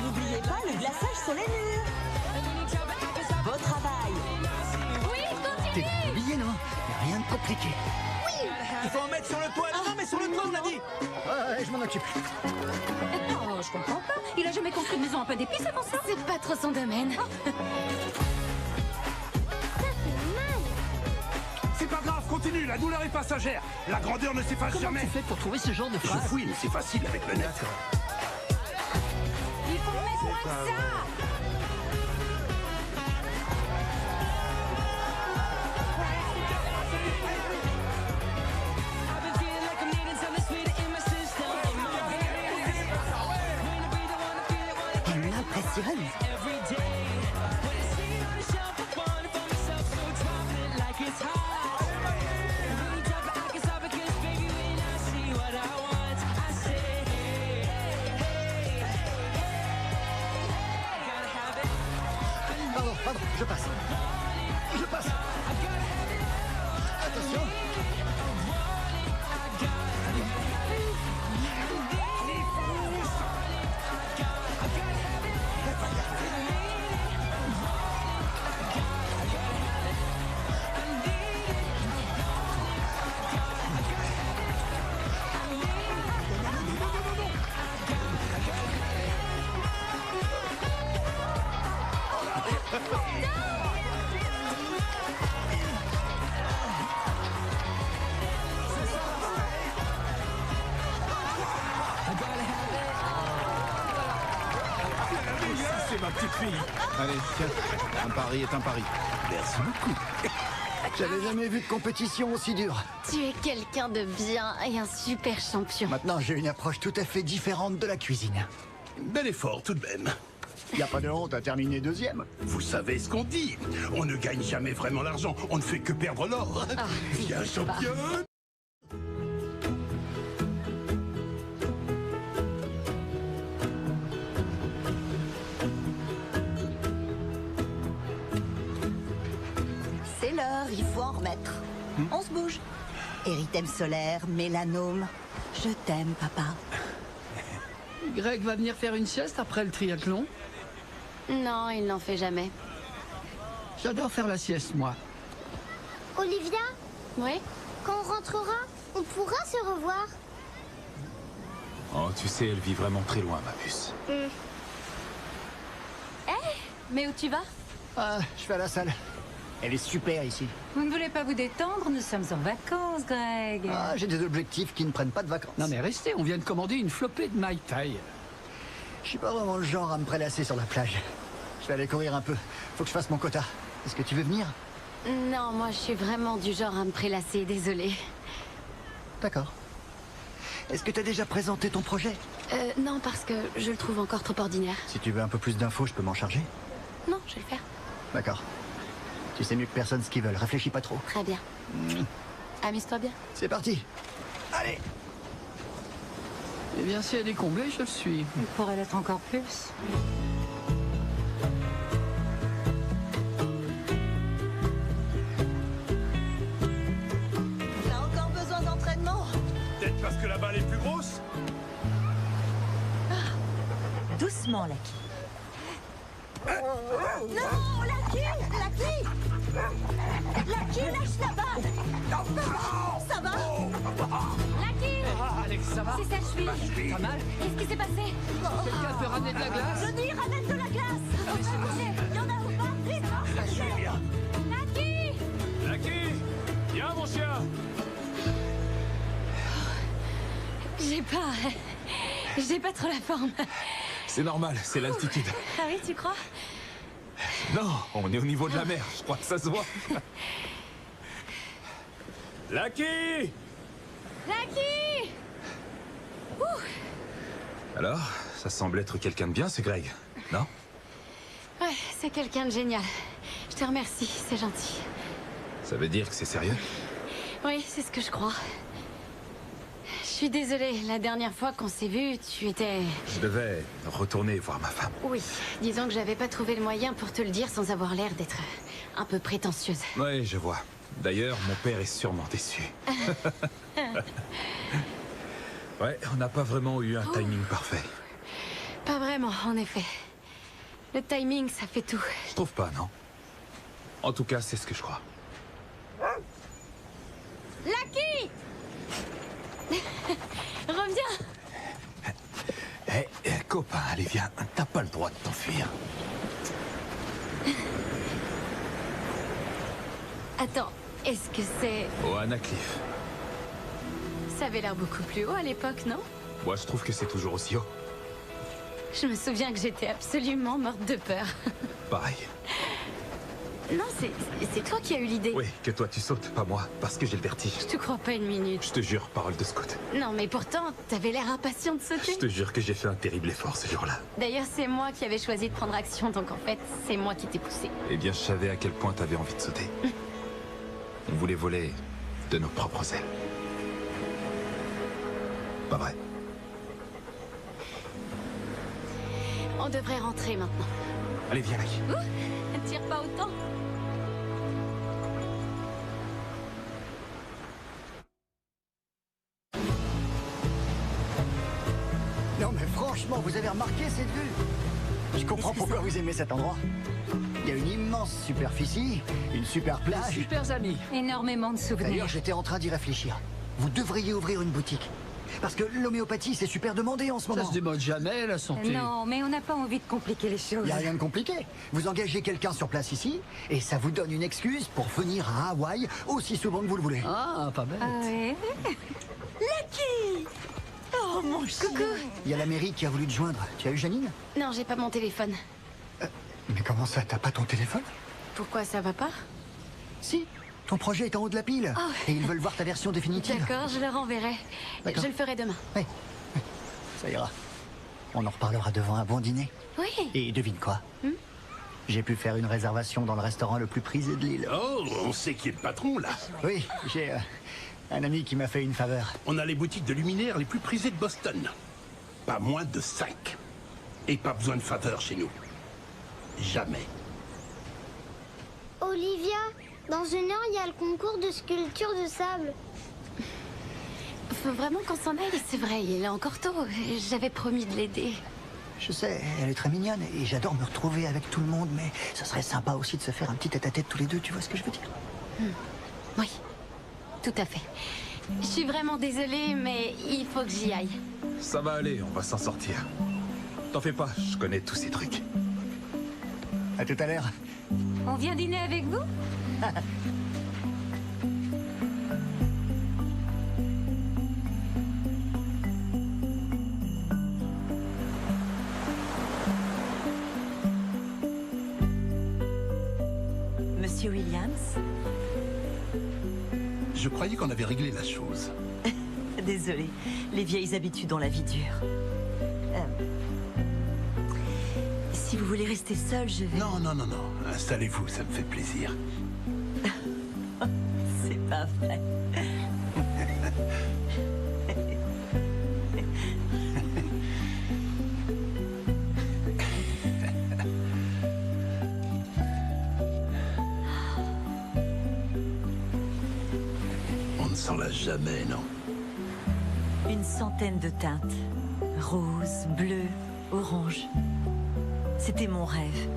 N'oubliez pas le glaçage sur les murs. Beau travail. T'es dans le billet, non? Y a rien de compliqué. Il faut en mettre sur le toit. Non, mais sur le toit, on l'a dit. Ouais, je m'en occupe. Oh, je comprends pas. Il a jamais construit une maison en pain d'épices avant ça? C'est pas trop son domaine. C'est pas grave, continue. La douleur est passagère. La grandeur ne s'efface Comment jamais. tu fais pour trouver ce genre de Je phrase? fouille, mais c'est facile avec le net. Il faut mettre moins que ça. Il m'impressionne. Pardon, je passe. Je passe. Attention. C'est ma petite fille. Allez, tiens, un pari est un pari. Merci beaucoup. J'avais jamais vu de compétition aussi dure. Tu es quelqu'un de bien et un super champion. Maintenant, j'ai une approche tout à fait différente de la cuisine. Bel effort tout de même. Y a pas de honte à terminer deuxième. Vous savez ce qu'on dit. On ne gagne jamais vraiment l'argent. On ne fait que perdre l'or. Viens, championne. C'est l'heure, il faut en remettre. On se bouge. Érythème solaire, mélanome. Je t'aime, papa. Greg va venir faire une sieste après le triathlon. Non, il n'en fait jamais. J'adore faire la sieste, moi. Olivia, Oui? quand on rentrera, on pourra se revoir. Oh, tu sais, elle vit vraiment très loin, ma puce. Mais où tu vas? Ah, je vais à la salle. Elle est super ici. Vous ne voulez pas vous détendre? Nous sommes en vacances, Greg. Ah, j'ai des objectifs qui ne prennent pas de vacances. Non mais restez, on vient de commander une flopée de Mai Tai. Je suis pas vraiment le genre à me prélasser sur la plage. Je vais aller courir un peu. Faut que je fasse mon quota. Est-ce que tu veux venir? Non, moi je suis vraiment du genre à me prélasser, désolée. D'accord. Est-ce que tu as déjà présenté ton projet? Non, parce que je le trouve encore trop ordinaire. Si tu veux un peu plus d'infos, je peux m'en charger. Non, je vais le faire. D'accord. Tu sais mieux que personne ce qu'ils veulent. Réfléchis pas trop. Très bien. Amuse-toi bien. C'est parti. Allez. Eh bien, si elle est comblée, je le suis. Il pourrait l'être encore plus. T'as encore besoin d'entraînement? Peut-être parce que la balle est plus grosse? Doucement, Lucky. Non, Lucky! Lucky! Lucky, lâche la balle! Ça va? Lucky! Ah, Alex, ça va? C'est sa cheville. Pas mal? Qu'est-ce qui s'est passé? Quelqu'un peut ramener de la glace? Je dis, ramène de la glace! Il y en a ou pas? Vite! Lucky! Lucky! Viens, mon chien! J'ai pas trop la forme. C'est normal, c'est l'altitude. Ah oui, tu crois? Non, on est au niveau de la mer, je crois que ça se voit. Lucky! Lucky! Alors, ça semble être quelqu'un de bien, ce Greg, non? Ouais, c'est quelqu'un de génial. Je te remercie, c'est gentil. Ça veut dire que c'est sérieux? Oui, c'est ce que je crois. Je suis désolée, la dernière fois qu'on s'est vus, tu étais... Je devais retourner voir ma femme. Oui, disons que j'avais pas trouvé le moyen pour te le dire sans avoir l'air d'être un peu prétentieuse. Oui, je vois. D'ailleurs, mon père est sûrement déçu. Ouais, on n'a pas vraiment eu un timing parfait. Pas vraiment, en effet. Le timing, ça fait tout. Je trouve pas, non? En tout cas, c'est ce que je crois. Lucky! Reviens! Copain, allez, viens. T'as pas le droit de t'enfuir. Attends, est-ce que c'est... Oana Cliff. Ça avait l'air beaucoup plus haut à l'époque, non? Moi, je trouve que c'est toujours aussi haut. Je me souviens que j'étais absolument morte de peur. Pareil. Non, c'est toi qui as eu l'idée. Oui, que toi tu sautes, pas moi, parce que j'ai le vertige. Je te crois pas une minute. Je te jure, parole de scout. Non, mais pourtant, t'avais l'air impatient de sauter. Je te jure que j'ai fait un terrible effort ce jour-là. D'ailleurs, c'est moi qui avais choisi de prendre action, donc en fait, c'est moi qui t'ai poussé. Eh bien, je savais à quel point t'avais envie de sauter. On voulait voler de nos propres ailes. Pas vrai? On devrait rentrer maintenant. Allez, viens, Lucky. Tire pas autant. Non mais franchement, vous avez remarqué cette vue? Je comprends pourquoi vous aimez cet endroit. Il y a une immense superficie, une super plage. Super amis. Énormément de souvenirs. D'ailleurs, j'étais en train d'y réfléchir. Vous devriez ouvrir une boutique. Parce que l'homéopathie, c'est super demandé en ce moment. Ça se demande jamais, la santé. Non, mais on n'a pas envie de compliquer les choses. Il n'y a rien de compliqué. Vous engagez quelqu'un sur place ici, et ça vous donne une excuse pour venir à Hawaï aussi souvent que vous le voulez. Ah, pas bête. Ah ouais. Lucky! Oh, mon chien. Coucou. Il y a la mairie qui a voulu te joindre. Tu as eu Janine? Non, j'ai pas mon téléphone. Mais comment ça, t'as pas ton téléphone? Pourquoi ça va pas? Si, ton projet est en haut de la pile. Oh. Et ils veulent voir ta version définitive. D'accord, je le renverrai. D'accord. Je le ferai demain. Oui. Ça ira. On en reparlera devant un bon dîner. Oui. Et devine quoi? J'ai pu faire une réservation dans le restaurant le plus prisé de l'île. Oh, on sait qui est le patron, là. Oui, j'ai un ami qui m'a fait une faveur. On a les boutiques de luminaires les plus prisées de Boston. Pas moins de 5. Et pas besoin de faveur chez nous. Jamais. Olivia, dans 1 heure, il y a le concours de sculpture de sable. Faut vraiment qu'on s'en aille, c'est vrai, il est encore tôt. J'avais promis de l'aider. Je sais, elle est très mignonne et j'adore me retrouver avec tout le monde, mais ça serait sympa aussi de se faire un petit tête-à-tête tous les deux, tu vois ce que je veux dire? Oui, tout à fait. Je suis vraiment désolée, mais il faut que j'y aille. Ça va aller, on va s'en sortir. T'en fais pas, je connais tous ces trucs. À tout à l'heure. On vient dîner avec vous? Monsieur Williams? Je croyais qu'on avait réglé la chose. Désolée, les vieilles habitudes ont la vie dure. Si vous voulez rester seul, je vais... Non, non, non, non. Installez-vous, ça me fait plaisir. C'est pas vrai. On ne s'en lasse jamais, non? Une centaine de teintes. Rose, bleu, orange. C'était mon rêve.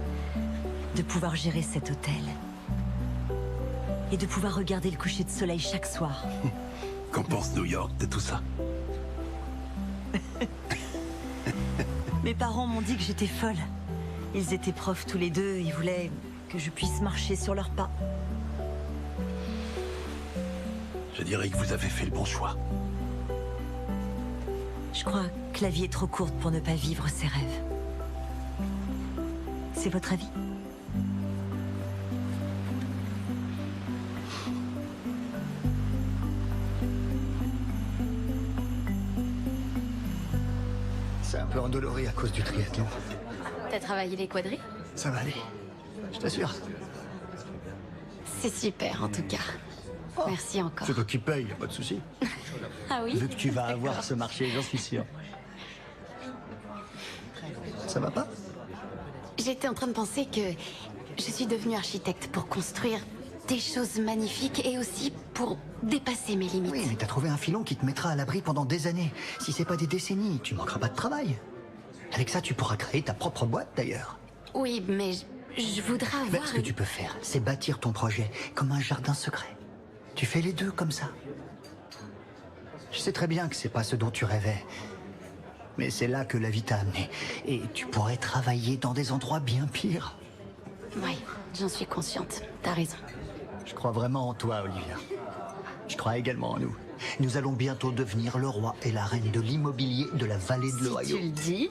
De pouvoir gérer cet hôtel. Et de pouvoir regarder le coucher de soleil chaque soir. Qu'en pense New York de tout ça? Mes parents m'ont dit que j'étais folle. Ils étaient profs tous les deux et voulaient que je puisse marcher sur leurs pas. Je dirais que vous avez fait le bon choix. Je crois que la vie est trop courte pour ne pas vivre ses rêves. C'est votre avis? C'est un peu endolori à cause du triathlon. T'as travaillé les quadrilles? Ça va aller, je t'assure. C'est super, en tout cas. Merci encore. C'est toi qui paye, y a pas de souci. Ah oui? Vu que tu vas avoir ce marché, j'en suis sûr. Ça va pas? J'étais en train de penser que je suis devenue architecte pour construire des choses magnifiques et aussi pour dépasser mes limites. Oui, mais t'as trouvé un filon qui te mettra à l'abri pendant des années. Si c'est pas des décennies, tu manqueras pas de travail. Avec ça, tu pourras créer ta propre boîte, d'ailleurs. Oui, mais je voudrais avoir... Mais ce que tu peux faire, c'est bâtir ton projet comme un jardin secret. Tu fais les deux comme ça. Je sais très bien que c'est pas ce dont tu rêvais. Mais c'est là que la vie t'a amené. Et tu pourrais travailler dans des endroits bien pires. Oui, j'en suis consciente. T'as raison. Je crois vraiment en toi, Olivia. Je crois également en nous. Nous allons bientôt devenir le roi et la reine de l'immobilier de la vallée de l'Ohio. Si tu le dis,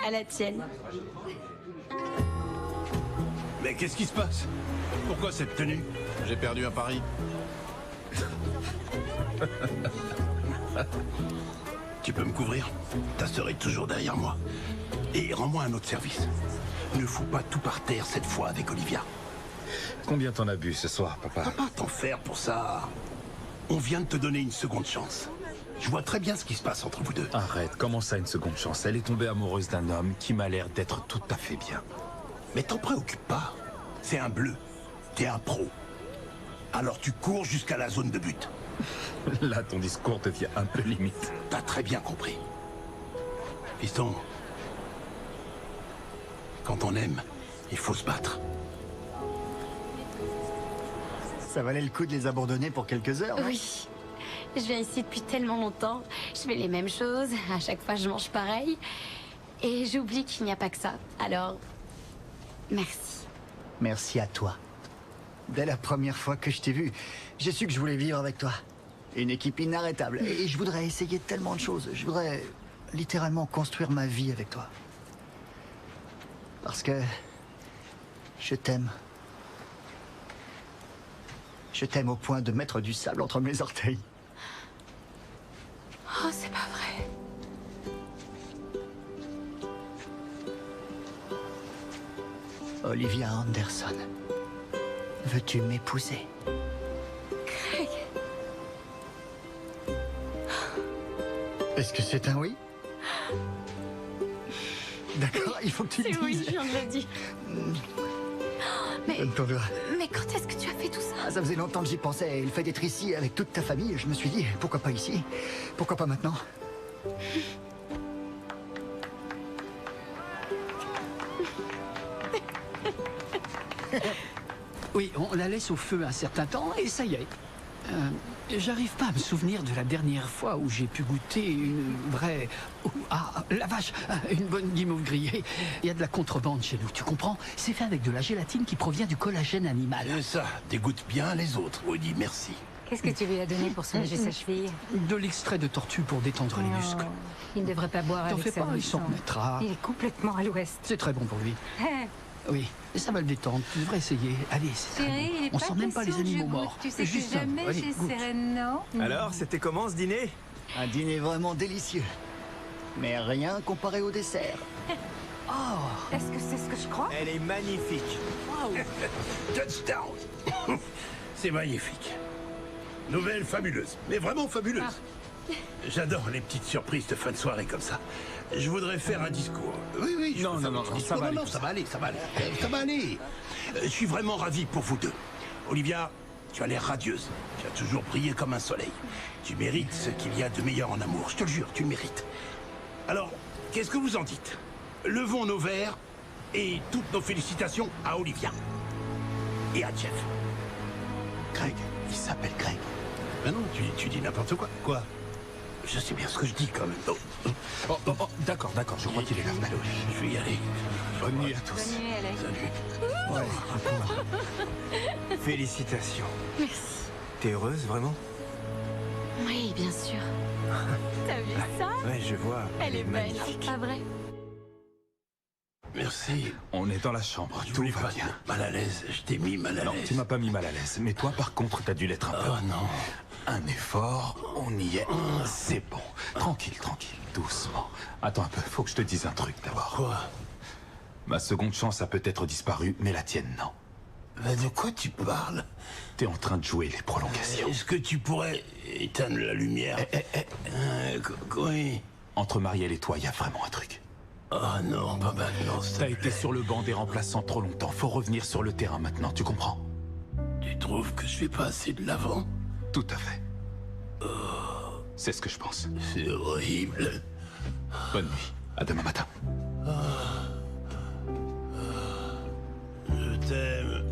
à la tienne. Mais qu'est-ce qui se passe? Pourquoi cette tenue? J'ai perdu un pari. Tu peux me couvrir? Ta sœur est toujours derrière moi. Et rends-moi un autre service. Ne fous pas tout par terre cette fois avec Olivia. Combien t'en as bu ce soir, papa? T'as pas à t'en faire pour ça. On vient de te donner une seconde chance. Je vois très bien ce qui se passe entre vous deux. Arrête, comment ça une seconde chance? Elle est tombée amoureuse d'un homme qui m'a l'air d'être tout à fait bien. Mais t'en préoccupe pas. C'est un bleu. T'es un pro. Alors tu cours jusqu'à la zone de but. Là, ton discours devient un peu limite. T'as très bien compris. Fiston, quand on aime, il faut se battre. Ça valait le coup de les abandonner pour quelques heures, non? Oui. Je viens ici depuis tellement longtemps. Je fais les mêmes choses. À chaque fois, je mange pareil. Et j'oublie qu'il n'y a pas que ça. Alors, merci. Merci à toi. Dès la première fois que je t'ai vu, j'ai su que je voulais vivre avec toi. Une équipe inarrêtable. Et je voudrais essayer tellement de choses. Je voudrais littéralement construire ma vie avec toi. Parce que je t'aime. Je t'aime au point de mettre du sable entre mes orteils. Oh, c'est pas vrai. Olivia Anderson, veux-tu m'épouser? Craig. Est-ce que c'est un oui? D'accord, il faut que tu le dises. C'est oui, je viens de le dire. Donne ton doigt. Mais quand est-ce que tu as fait tout ça? Ah, ça faisait longtemps que j'y pensais. Et le fait d'être ici avec toute ta famille, je me suis dit, pourquoi pas ici? Pourquoi pas maintenant? Oui, on la laisse au feu un certain temps et ça y est. J'arrive pas à me souvenir de la dernière fois où j'ai pu goûter une vraie... Ah, la vache, une bonne guimauve grillée. Il y a de la contrebande chez nous, tu comprends? C'est fait avec de la gélatine qui provient du collagène animal. Ça dégoûte bien les autres. Woody, merci. Qu'est-ce que tu lui as donné pour soulager sa cheville? De l'extrait de tortue pour détendre les muscles. Il ne devrait pas boire T'en avec fais sa pas, il s'en boisson. remettra. Il est complètement à l'ouest. C'est très bon pour lui. Oui, ça va le détendre. Tu devrais essayer. Allez, c'est très Chérie, bon. il est On pas sent même pas les question que je animaux goûte. morts. Tu sais que Juste un. jamais Allez, chez goûte. Sereno. Alors, c'était comment ce dîner? Un dîner vraiment délicieux. Mais rien comparé au dessert. Oh, est-ce que c'est ce que je crois? Elle est magnifique. Touchdown. C'est magnifique. Nouvelle fabuleuse, mais vraiment fabuleuse. J'adore les petites surprises de fin de soirée comme ça. Je voudrais faire un discours. Oui, je Non, peux faire non, un non, discours. ça va aller. Non, ça va aller, ça va aller. Ça va aller. Je suis vraiment ravi pour vous deux. Olivia, tu as l'air radieuse. Tu as toujours brillé comme un soleil. Tu mérites ce qu'il y a de meilleur en amour. Je te le jure, tu le mérites. Alors, qu'est-ce que vous en dites? Levons nos verres et toutes nos félicitations à Olivia. Et à Jeff. Craig, il s'appelle Craig. Ben non, tu dis n'importe quoi. Quoi? Je sais bien ce que je dis quand même. D'accord, je crois qu'il est là. Je vais y aller. Bonne nuit à tous. Bonne nuit, Alex. Salut. Félicitations. Merci. T'es heureuse, vraiment? Oui, bien sûr. T'as vu ça? Ouais, je vois. Elle est magnifique. Pas vrai? Merci. On est dans la chambre, Je tout voulais va pas bien. te mettre mal à l'aise. Je t'ai mis mal à Non, l'aise. tu m'as pas mis mal à l'aise. Mais toi, par contre, t'as dû l'être un peu. Oh non. Un effort, on y est. C'est bon. Tranquille, doucement. Attends un peu, faut que je te dise un truc d'abord. Quoi? Ma seconde chance a peut-être disparu, mais la tienne, non. Mais de quoi tu parles? T'es en train de jouer les prolongations. Est-ce que tu pourrais éteindre la lumière? Oui. Entre Marielle et toi, il y a vraiment un truc. Oh non, pas maintenant. T'as été sur le banc des remplaçants trop longtemps. Faut revenir sur le terrain maintenant, tu comprends? Tu trouves que je fais pas assez de l'avant? Tout à fait. C'est ce que je pense. C'est horrible. Bonne nuit. À demain matin. Je t'aime.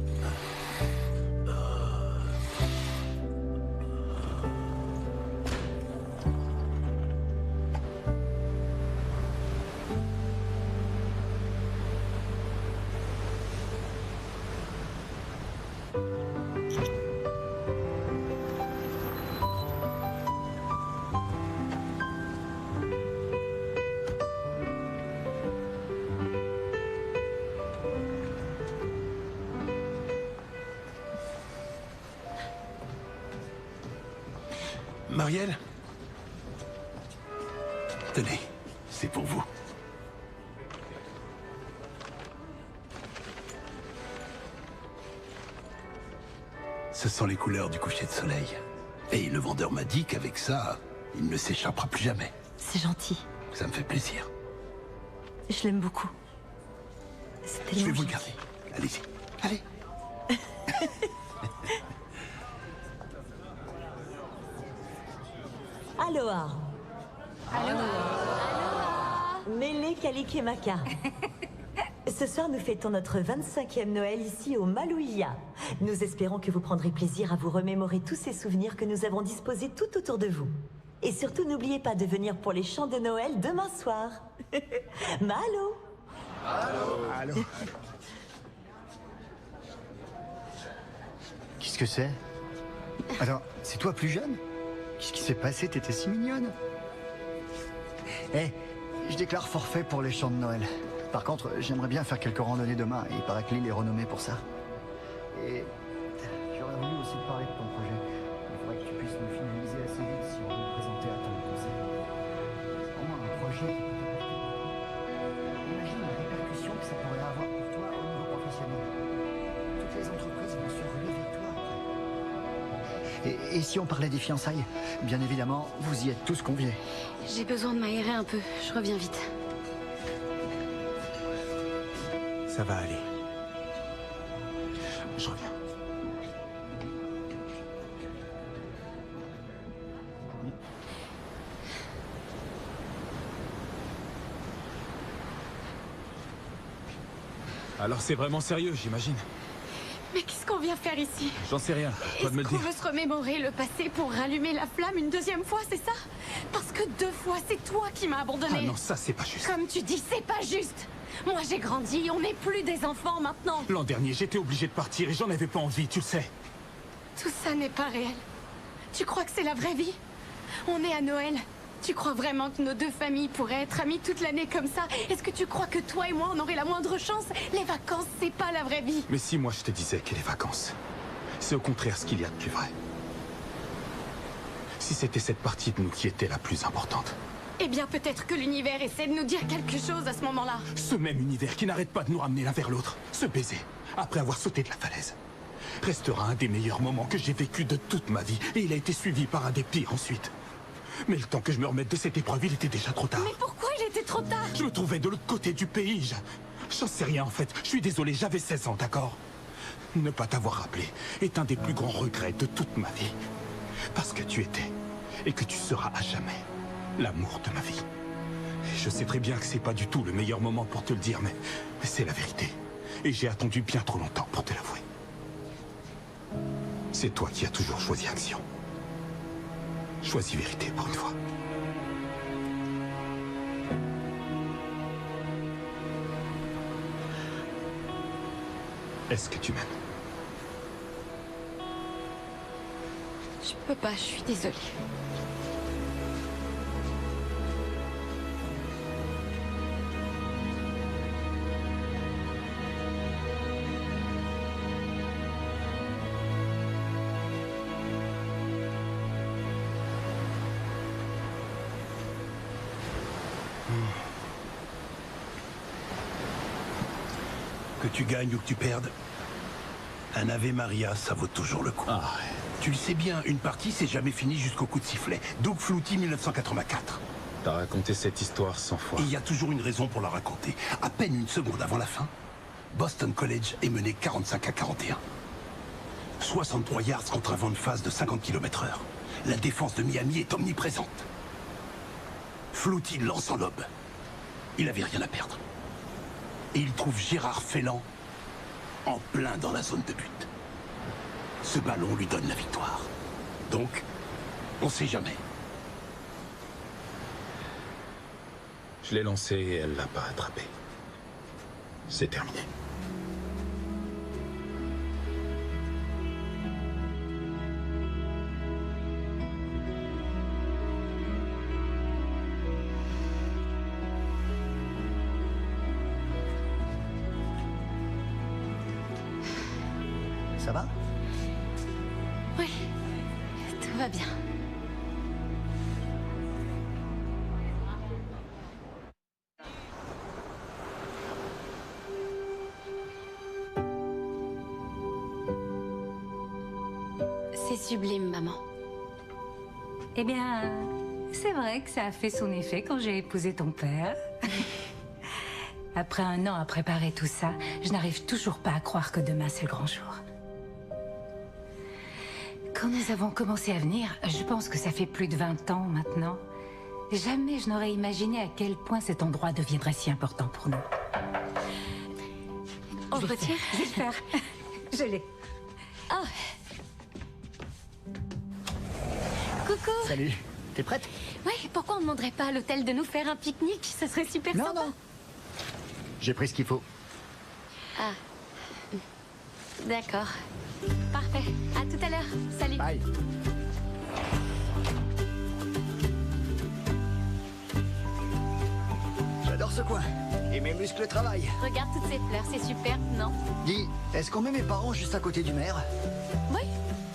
Marielle? Tenez, c'est pour vous. Ce sont les couleurs du coucher de soleil. Et le vendeur m'a dit qu'avec ça, il ne s'échappera plus jamais. C'est gentil. Ça me fait plaisir. Je l'aime beaucoup. C'est Je vais tellement vous le gentil. garder. Allez-y. Allez. Aloha. Aloha. Mele Kalikimaka. Ce soir, nous fêtons notre 25e Noël ici au Malouia. Nous espérons que vous prendrez plaisir à vous remémorer tous ces souvenirs que nous avons disposés tout autour de vous. Et surtout, n'oubliez pas de venir pour les chants de Noël demain soir. Mahalo. Allô. Qu'est-ce que c'est? Attends, c'est toi plus jeune? Qu'est-ce qui s'est passé? T'étais si mignonne. Eh, je déclare forfait pour les chants de Noël. Par contre, j'aimerais bien faire quelques randonnées demain. Il paraît que l'île est renommée pour ça. Et j'aurais voulu aussi te parler de ton projet. Il faudrait que tu puisses me finaliser assez vite si on veut me présenter à ton conseil. Au moins un projet qui peut t'apporter. Imagine la répercussion que ça pourrait avoir pour toi au niveau professionnel. Toutes les entreprises vont se ruer vers toi. Et si on parlait des fiançailles? Bien évidemment, vous y êtes tous conviés. J'ai besoin de m'aérer un peu. Je reviens vite. Ça va aller. Je reviens. Alors c'est vraiment sérieux, j'imagine. Mais qu'est-ce qu'on vient faire ici? J'en sais rien, toi de me le Est-ce qu'on dire. veut se remémorer le passé pour rallumer la flamme une deuxième fois, c'est ça? Parce que 2 fois, c'est toi qui m'as abandonné. Ah non, ça c'est pas juste. Comme tu dis, c'est pas juste. Moi j'ai grandi, on n'est plus des enfants maintenant. L'an dernier, j'étais obligé de partir et j'en avais pas envie, tu le sais. Tout ça n'est pas réel. Tu crois que c'est la vraie vie? On est à Noël. Tu crois vraiment que nos 2 familles pourraient être amies toute l'année comme ça? Est-ce que tu crois que toi et moi on aurait la moindre chance? Les vacances, c'est pas la vraie vie. Mais si moi je te disais que les vacances, c'est au contraire ce qu'il y a de plus vrai. Si c'était cette partie de nous qui était la plus importante. Eh bien peut-être que l'univers essaie de nous dire quelque chose à ce moment-là. Ce même univers qui n'arrête pas de nous ramener l'un vers l'autre, ce baiser, après avoir sauté de la falaise, restera un des meilleurs moments que j'ai vécu de toute ma vie. Et il a été suivi par un des pires ensuite. Mais le temps que je me remette de cette épreuve, il était déjà trop tard. Mais pourquoi il était trop tard? Je me trouvais de l'autre côté du pays. J'en sais rien en fait. Je suis désolé, j'avais 16 ans, d'accord? Ne pas t'avoir rappelé est un des plus grands regrets de toute ma vie. Parce que tu étais, et que tu seras à jamais, l'amour de ma vie. Et je sais très bien que c'est pas du tout le meilleur moment pour te le dire, mais c'est la vérité. Et j'ai attendu bien trop longtemps pour te l'avouer. C'est toi qui as toujours choisi action. Choisis vérité pour une fois. Est-ce que tu m'aimes? Je peux pas, je suis désolée. Que tu gagnes ou que tu perdes, un Ave Maria, ça vaut toujours le coup. Ah, tu le sais bien, une partie, c'est jamais fini jusqu'au coup de sifflet. Doug Flutie, 1984. T'as raconté cette histoire 100 fois. Et il y a toujours une raison pour la raconter. À peine une seconde avant la fin, Boston College est mené 45-41. 63 yards contre un vent de face de 50 km/h. La défense de Miami est omniprésente. Flutie lance en lobe. Il avait rien à perdre. Et il trouve Gérard Félan en plein dans la zone de but. Ce ballon lui donne la victoire. Donc, on sait jamais. Je l'ai lancée et elle l'a pas attrapé. C'est terminé. Ça va? Oui, tout va bien. C'est sublime, maman. Eh bien, c'est vrai que ça a fait son effet quand j'ai épousé ton père. Après 1 an à préparer tout ça, je n'arrive toujours pas à croire que demain c'est le grand jour. Quand nous avons commencé à venir, je pense que ça fait plus de 20 ans maintenant, jamais je n'aurais imaginé à quel point cet endroit deviendrait si important pour nous. On retire. Je vais le faire. Je l'ai. Oh. Coucou. Salut. T'es prête? Ouais, pourquoi on ne demanderait pas à l'hôtel de nous faire un pique-nique? Ce serait super sympa. Non. J'ai pris ce qu'il faut. Ah. D'accord. Parfait. À tout à l'heure. Salut. Bye. J'adore ce coin. Et mes muscles travaillent. Regarde toutes ces fleurs, c'est superbe, non? Dis, est-ce qu'on met mes parents juste à côté du maire? Oui.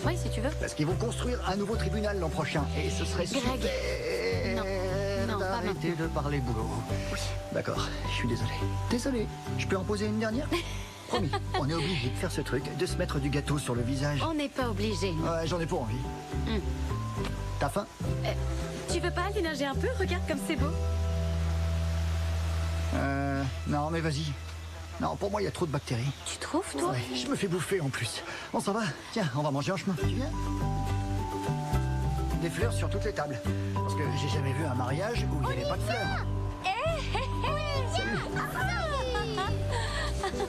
Oui, si tu veux. Parce qu'ils vont construire un nouveau tribunal l'an prochain. Et ce serait Greg. super Non, pas d'arrêter de parler boulot. D'accord, je suis désolé. Désolé. Je peux en poser une dernière? Promis, on est obligé de faire ce truc, de se mettre du gâteau sur le visage. On n'est pas obligé. Ouais, j'en ai pas envie. T'as faim? Tu veux pas aller nager un peu? Regarde comme c'est beau. Non, mais vas-y. Non, pour moi, il y a trop de bactéries. Tu trouves, toi? Ouais, je me fais bouffer en plus. On s'en va? Tiens, on va manger en chemin. Tu viens? Des fleurs sur toutes les tables. Parce que j'ai jamais vu un mariage où il n'y avait pas de fleurs. Salut.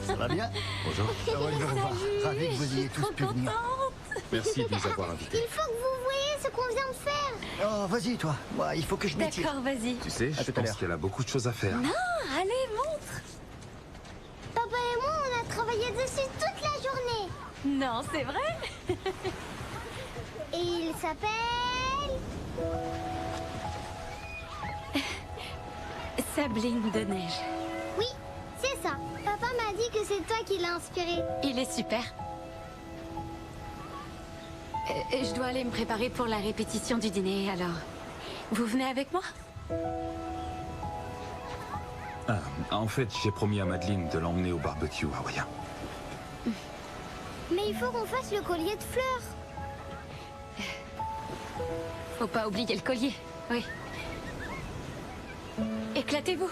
Ça va bien? Bonjour. Heureux de vous revoir. Ravi que vous ayez tous pu venir. Merci de nous avoir invités. Il faut que vous voyez ce qu'on vient de faire. Oh, vas-y, toi. Ouais, il faut que je m'étire. D'accord, vas-y. Tu sais, À je tout à pense l'heure. qu'elle a beaucoup de choses à faire. Non, allez, montre. Papa et moi, on a travaillé dessus toute la journée. Non, c'est vrai? Et il s'appelle... Sabline de neige. Oui, c'est ça. Papa m'a dit que c'est toi qui l'as inspiré. Il est super. Je dois aller me préparer pour la répétition du dîner, alors... Vous venez avec moi? Ah, en fait, j'ai promis à Madeleine de l'emmener au barbecue hawaïen. Mais il faut qu'on fasse le collier de fleurs. Faut pas oublier le collier, oui. Éclatez-vous.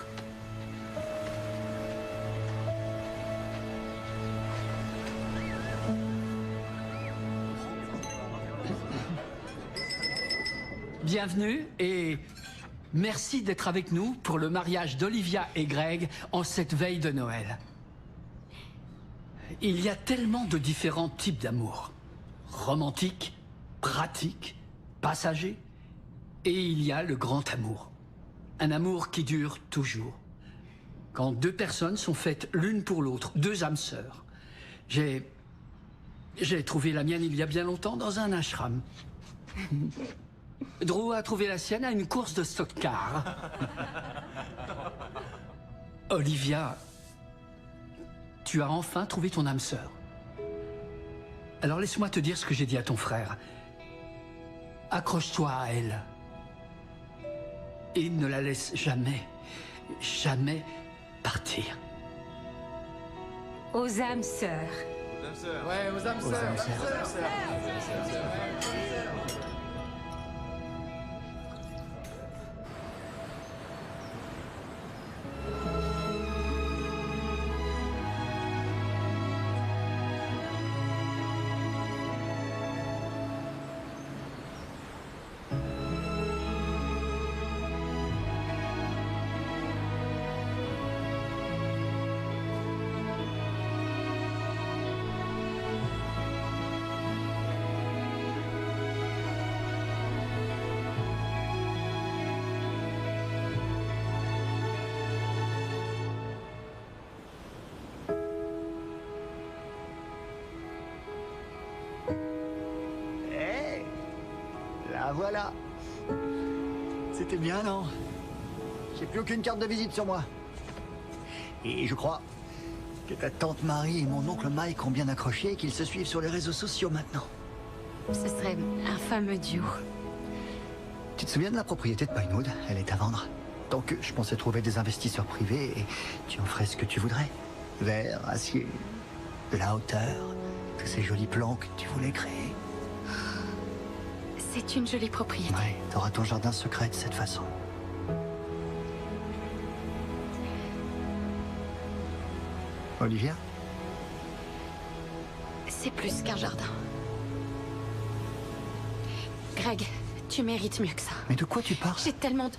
Bienvenue et merci d'être avec nous pour le mariage d'Olivia et Greg en cette veille de Noël. Il y a tellement de différents types d'amour. Romantique, pratique, passager. Et il y a le grand amour. Un amour qui dure toujours. Quand deux personnes sont faites l'une pour l'autre, deux âmes sœurs. J'ai trouvé la mienne il y a bien longtemps dans un ashram. Drew a trouvé la sienne à une course de stock car. Olivia, tu as enfin trouvé ton âme sœur. Alors laisse-moi te dire ce que j'ai dit à ton frère. Accroche-toi à elle. Et ne la laisse jamais, jamais partir. Aux âmes sœurs. Ouais, aux âmes sœurs. La voilà. C'était bien, non? J'ai plus aucune carte de visite sur moi. Et je crois que ta tante Marie et mon oncle Mike ont bien accroché et qu'ils se suivent sur les réseaux sociaux maintenant. Ce serait un fameux duo. Tu te souviens de la propriété de Pinewood? Elle est à vendre. Donc je pensais trouver des investisseurs privés et tu en ferais ce que tu voudrais. Verre, acier, de la hauteur, tous ces jolis plans que tu voulais créer. C'est une jolie propriété. Ouais, t'auras ton jardin secret de cette façon. Olivia? C'est plus qu'un jardin. Greg, tu mérites mieux que ça. Mais de quoi tu parles? J'ai tellement de...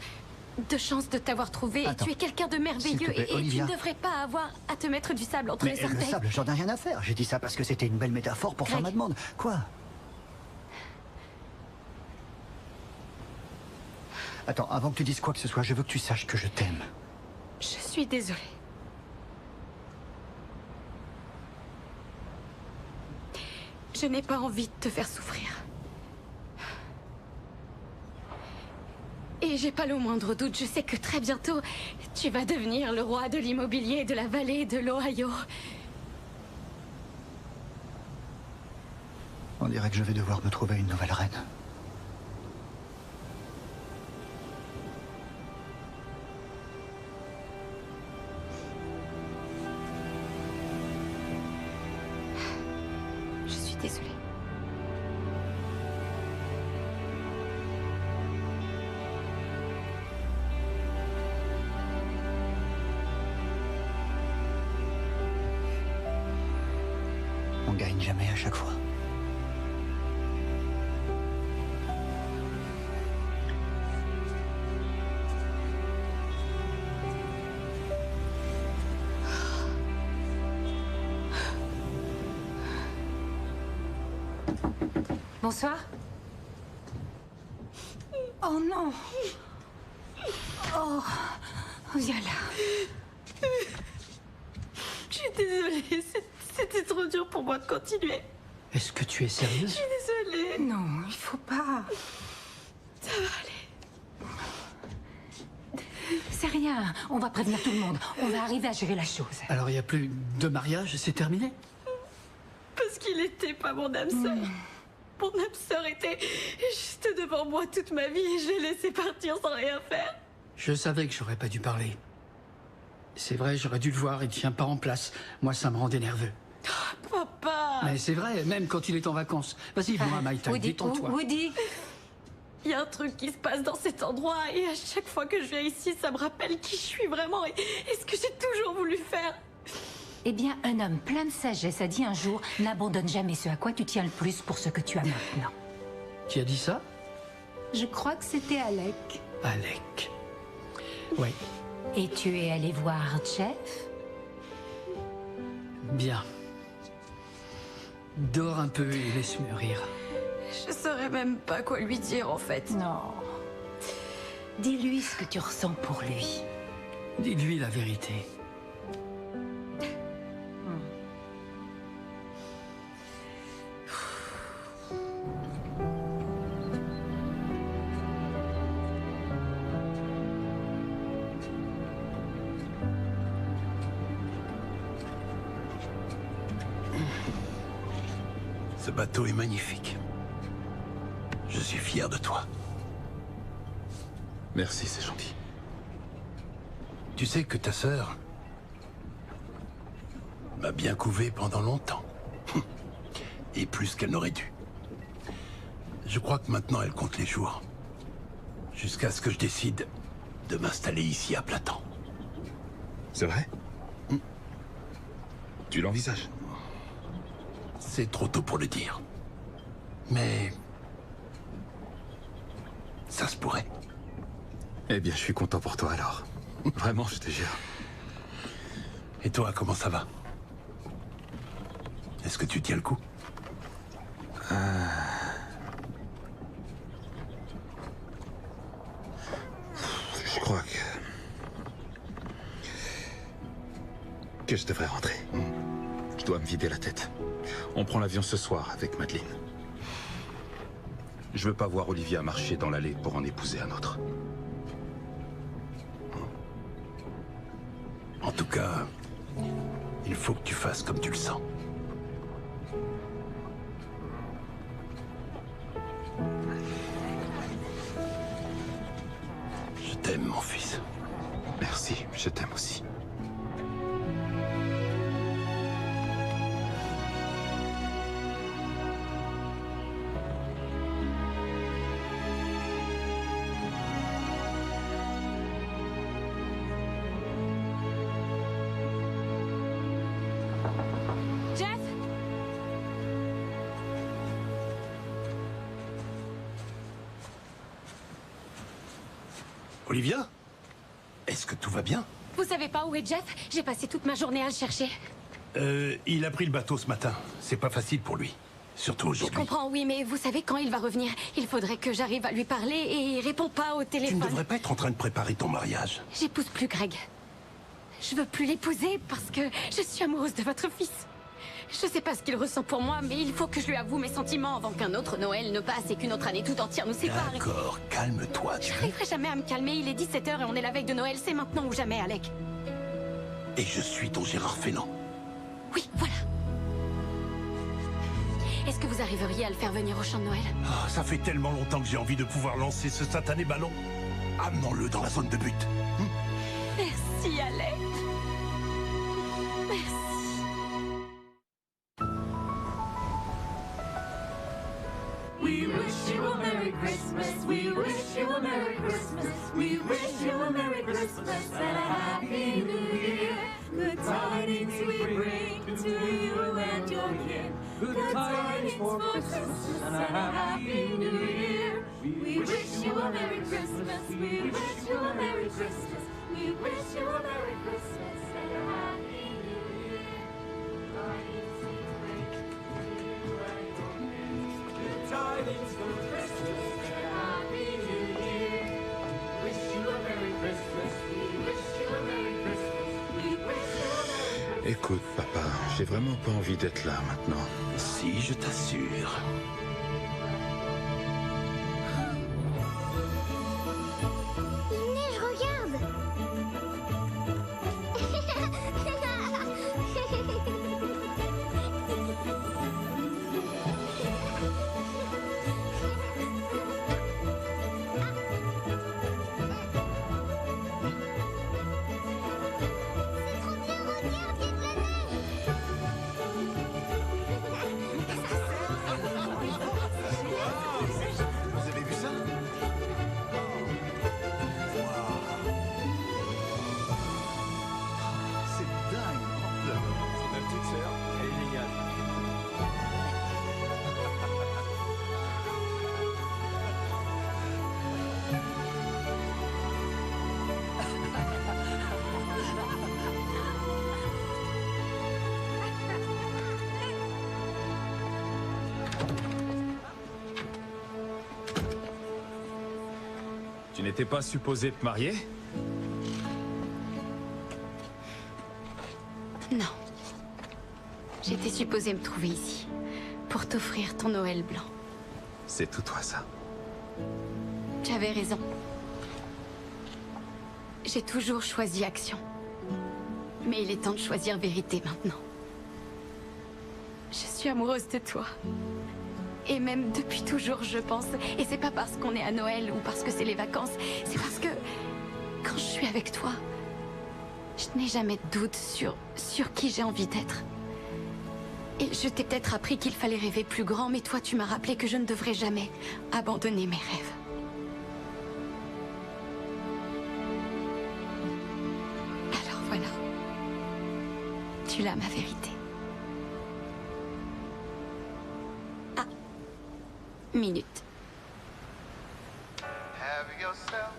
de chance de t'avoir trouvé. Attends. Tu es quelqu'un de merveilleux S'il te plaît, et tu Olivia. ne devrais pas avoir à te mettre du sable entre Mais les le orteils. sable, j'en ai rien à faire. J'ai dit ça parce que c'était une belle métaphore pour faire ma demande. Quoi? Attends, avant que tu dises quoi que ce soit, je veux que tu saches que je t'aime. Je suis désolée. Je n'ai pas envie de te faire souffrir. Et j'ai pas le moindre doute, je sais que très bientôt, tu vas devenir le roi de l'immobilier de la vallée de l'Ohio. On dirait que je vais devoir me trouver une nouvelle reine. Je suis désolée. On gagne jamais à chaque fois. Bonsoir. Oh non. Oh, viens là. Je suis désolée, c'était trop dur pour moi de continuer. Est-ce que tu es Je sérieuse? suis désolée. Non, il faut pas. Ça va aller. C'est rien. On va prévenir tout le monde. On va arriver à gérer la chose. Alors il n'y a plus de mariage, c'est terminé? Parce qu'il était pas mon âme sœur. Mon âme sœur était juste devant moi toute ma vie et je l'ai laissé partir sans rien faire. Je savais que j'aurais pas dû parler. C'est vrai, j'aurais dû le voir, il tient pas en place. Moi, ça me rendait nerveux. Papa! Mais c'est vrai, même quand il est en vacances. Vas-y, viens, Maïta, détends-toi. Woody. Il y a un truc qui se passe dans cet endroit et à chaque fois que je viens ici, ça me rappelle qui je suis vraiment et ce que j'ai toujours voulu faire. Eh bien, un homme plein de sagesse a dit un jour « N'abandonne jamais ce à quoi tu tiens le plus pour ce que tu as maintenant. Qui a dit ça? » Je crois que c'était Alec. Alec. Oui, Et tu es allé voir Jeff? bien. Dors un peu et laisse mûrir. Je saurais même pas quoi lui dire en fait. Non. Dis-lui ce que tu ressens pour lui. Dis-lui la vérité. Ce bateau est magnifique. Je suis fier de toi. Merci, c'est gentil. Tu sais que ta sœur m'a bien couvé pendant longtemps. Et plus qu'elle n'aurait dû. Je crois que maintenant elle compte les jours. Jusqu'à ce que je décide de m'installer ici à plein temps. C'est vrai? Tu l'envisages? C'est trop tôt pour le dire. Mais... ça se pourrait. Eh bien, je suis content pour toi alors. Vraiment, je te jure. Et toi, comment ça va? Est-ce que tu tiens le coup? Je crois que je devrais rentrer. Je dois me vider la tête. On prend l'avion ce soir avec Madeleine. Je veux pas voir Olivia marcher dans l'allée pour en épouser un autre. En tout cas, il faut que tu fasses comme tu le sens. Je t'aime, mon fils. Merci, je t'aime aussi. Jeff? Olivia? Est-ce que tout va bien? Vous savez pas où est Jeff? J'ai passé toute ma journée à le chercher. Il a pris le bateau ce matin. C'est pas facile pour lui. Surtout Je aujourd'hui. comprends, oui, mais vous savez quand il va revenir? Il faudrait que j'arrive à lui parler et il répond pas au Tu téléphone. ne devrais pas être en train de préparer ton mariage. J'épouse plus Greg. Je veux plus l'épouser parce que je suis amoureuse de votre fils. Je sais pas ce qu'il ressent pour moi, mais il faut que je lui avoue mes sentiments avant qu'un autre Noël ne passe et qu'une autre année tout entière nous sépare. D'accord, calme-toi. Je n'arriverai jamais à me calmer, il est 17h et on est la veille de Noël, c'est maintenant ou jamais, Alec. Et je suis ton Gérard Fennant. Oui, voilà. Est-ce que vous arriveriez à le faire venir au champ de Noël? Ah, ça fait tellement longtemps que j'ai envie de pouvoir lancer ce satané ballon. Amenons-le dans la zone de but. Merci, Alec. Merci. We wish you a Merry Christmas. We wish you a Merry Christmas. We wish you a Merry Christmas and a Happy New Year. Good tidings we bring to you and your kin. Good tidings for Christmas and a Happy New Year. We wish you a Merry Christmas. We wish you a Merry Christmas. We wish you a Merry Christmas and a Happy New Year. Good tidings for Christmas and a Happy New Year. Wish you a Merry Christmas. We wish you a Merry Christmas. We wish you a Merry Christmas. Écoute, papa, j'ai vraiment pas envie d'être là maintenant. Si, je t'assure. Il neige, regarde. Vous avez vu ça? C'est dingue. C'est ma petite sœur. Elle est géniale. Tu n'étais pas supposé te marier? Non. J'étais supposée me trouver ici pour t'offrir ton Noël blanc. C'est tout toi, ça. J'avais raison. J'ai toujours choisi action. Mais il est temps de choisir vérité maintenant. Je suis amoureuse de toi. Et même depuis toujours, je pense. Et c'est pas parce qu'on est à Noël ou parce que c'est les vacances. C'est parce que quand je suis avec toi, je n'ai jamais de doute sur qui j'ai envie d'être. Et je t'ai peut-être appris qu'il fallait rêver plus grand, mais toi, tu m'as rappelé que je ne devrais jamais abandonner mes rêves. Alors voilà. Tu l'as, ma vérité. Ah. Minute. Have yourself.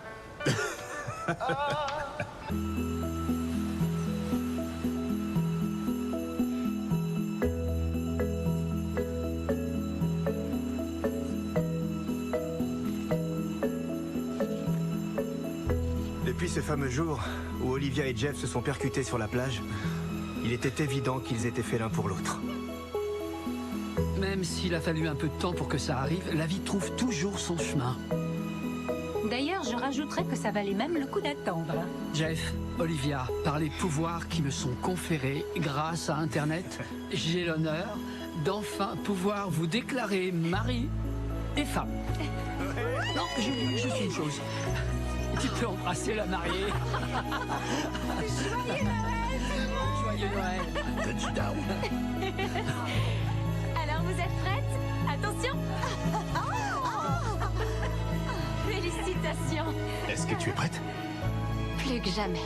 Depuis ce fameux jour où Olivia et Jeff se sont percutés sur la plage, il était évident qu'ils étaient faits l'un pour l'autre. Même s'il a fallu un peu de temps pour que ça arrive, la vie trouve toujours son chemin. D'ailleurs, je rajouterais que ça valait même le coup d'attendre. Jeff, Olivia, par les pouvoirs qui me sont conférés grâce à Internet, j'ai l'honneur d'enfin pouvoir vous déclarer mari et femme. Non, j'oublie juste une chose. Tu peux embrasser la mariée. Joyeux Noël! Joyeux Noël! Touchdown! Alors, vous êtes prêtes? Attention! Félicitations! Est-ce que tu es prête? Plus que jamais.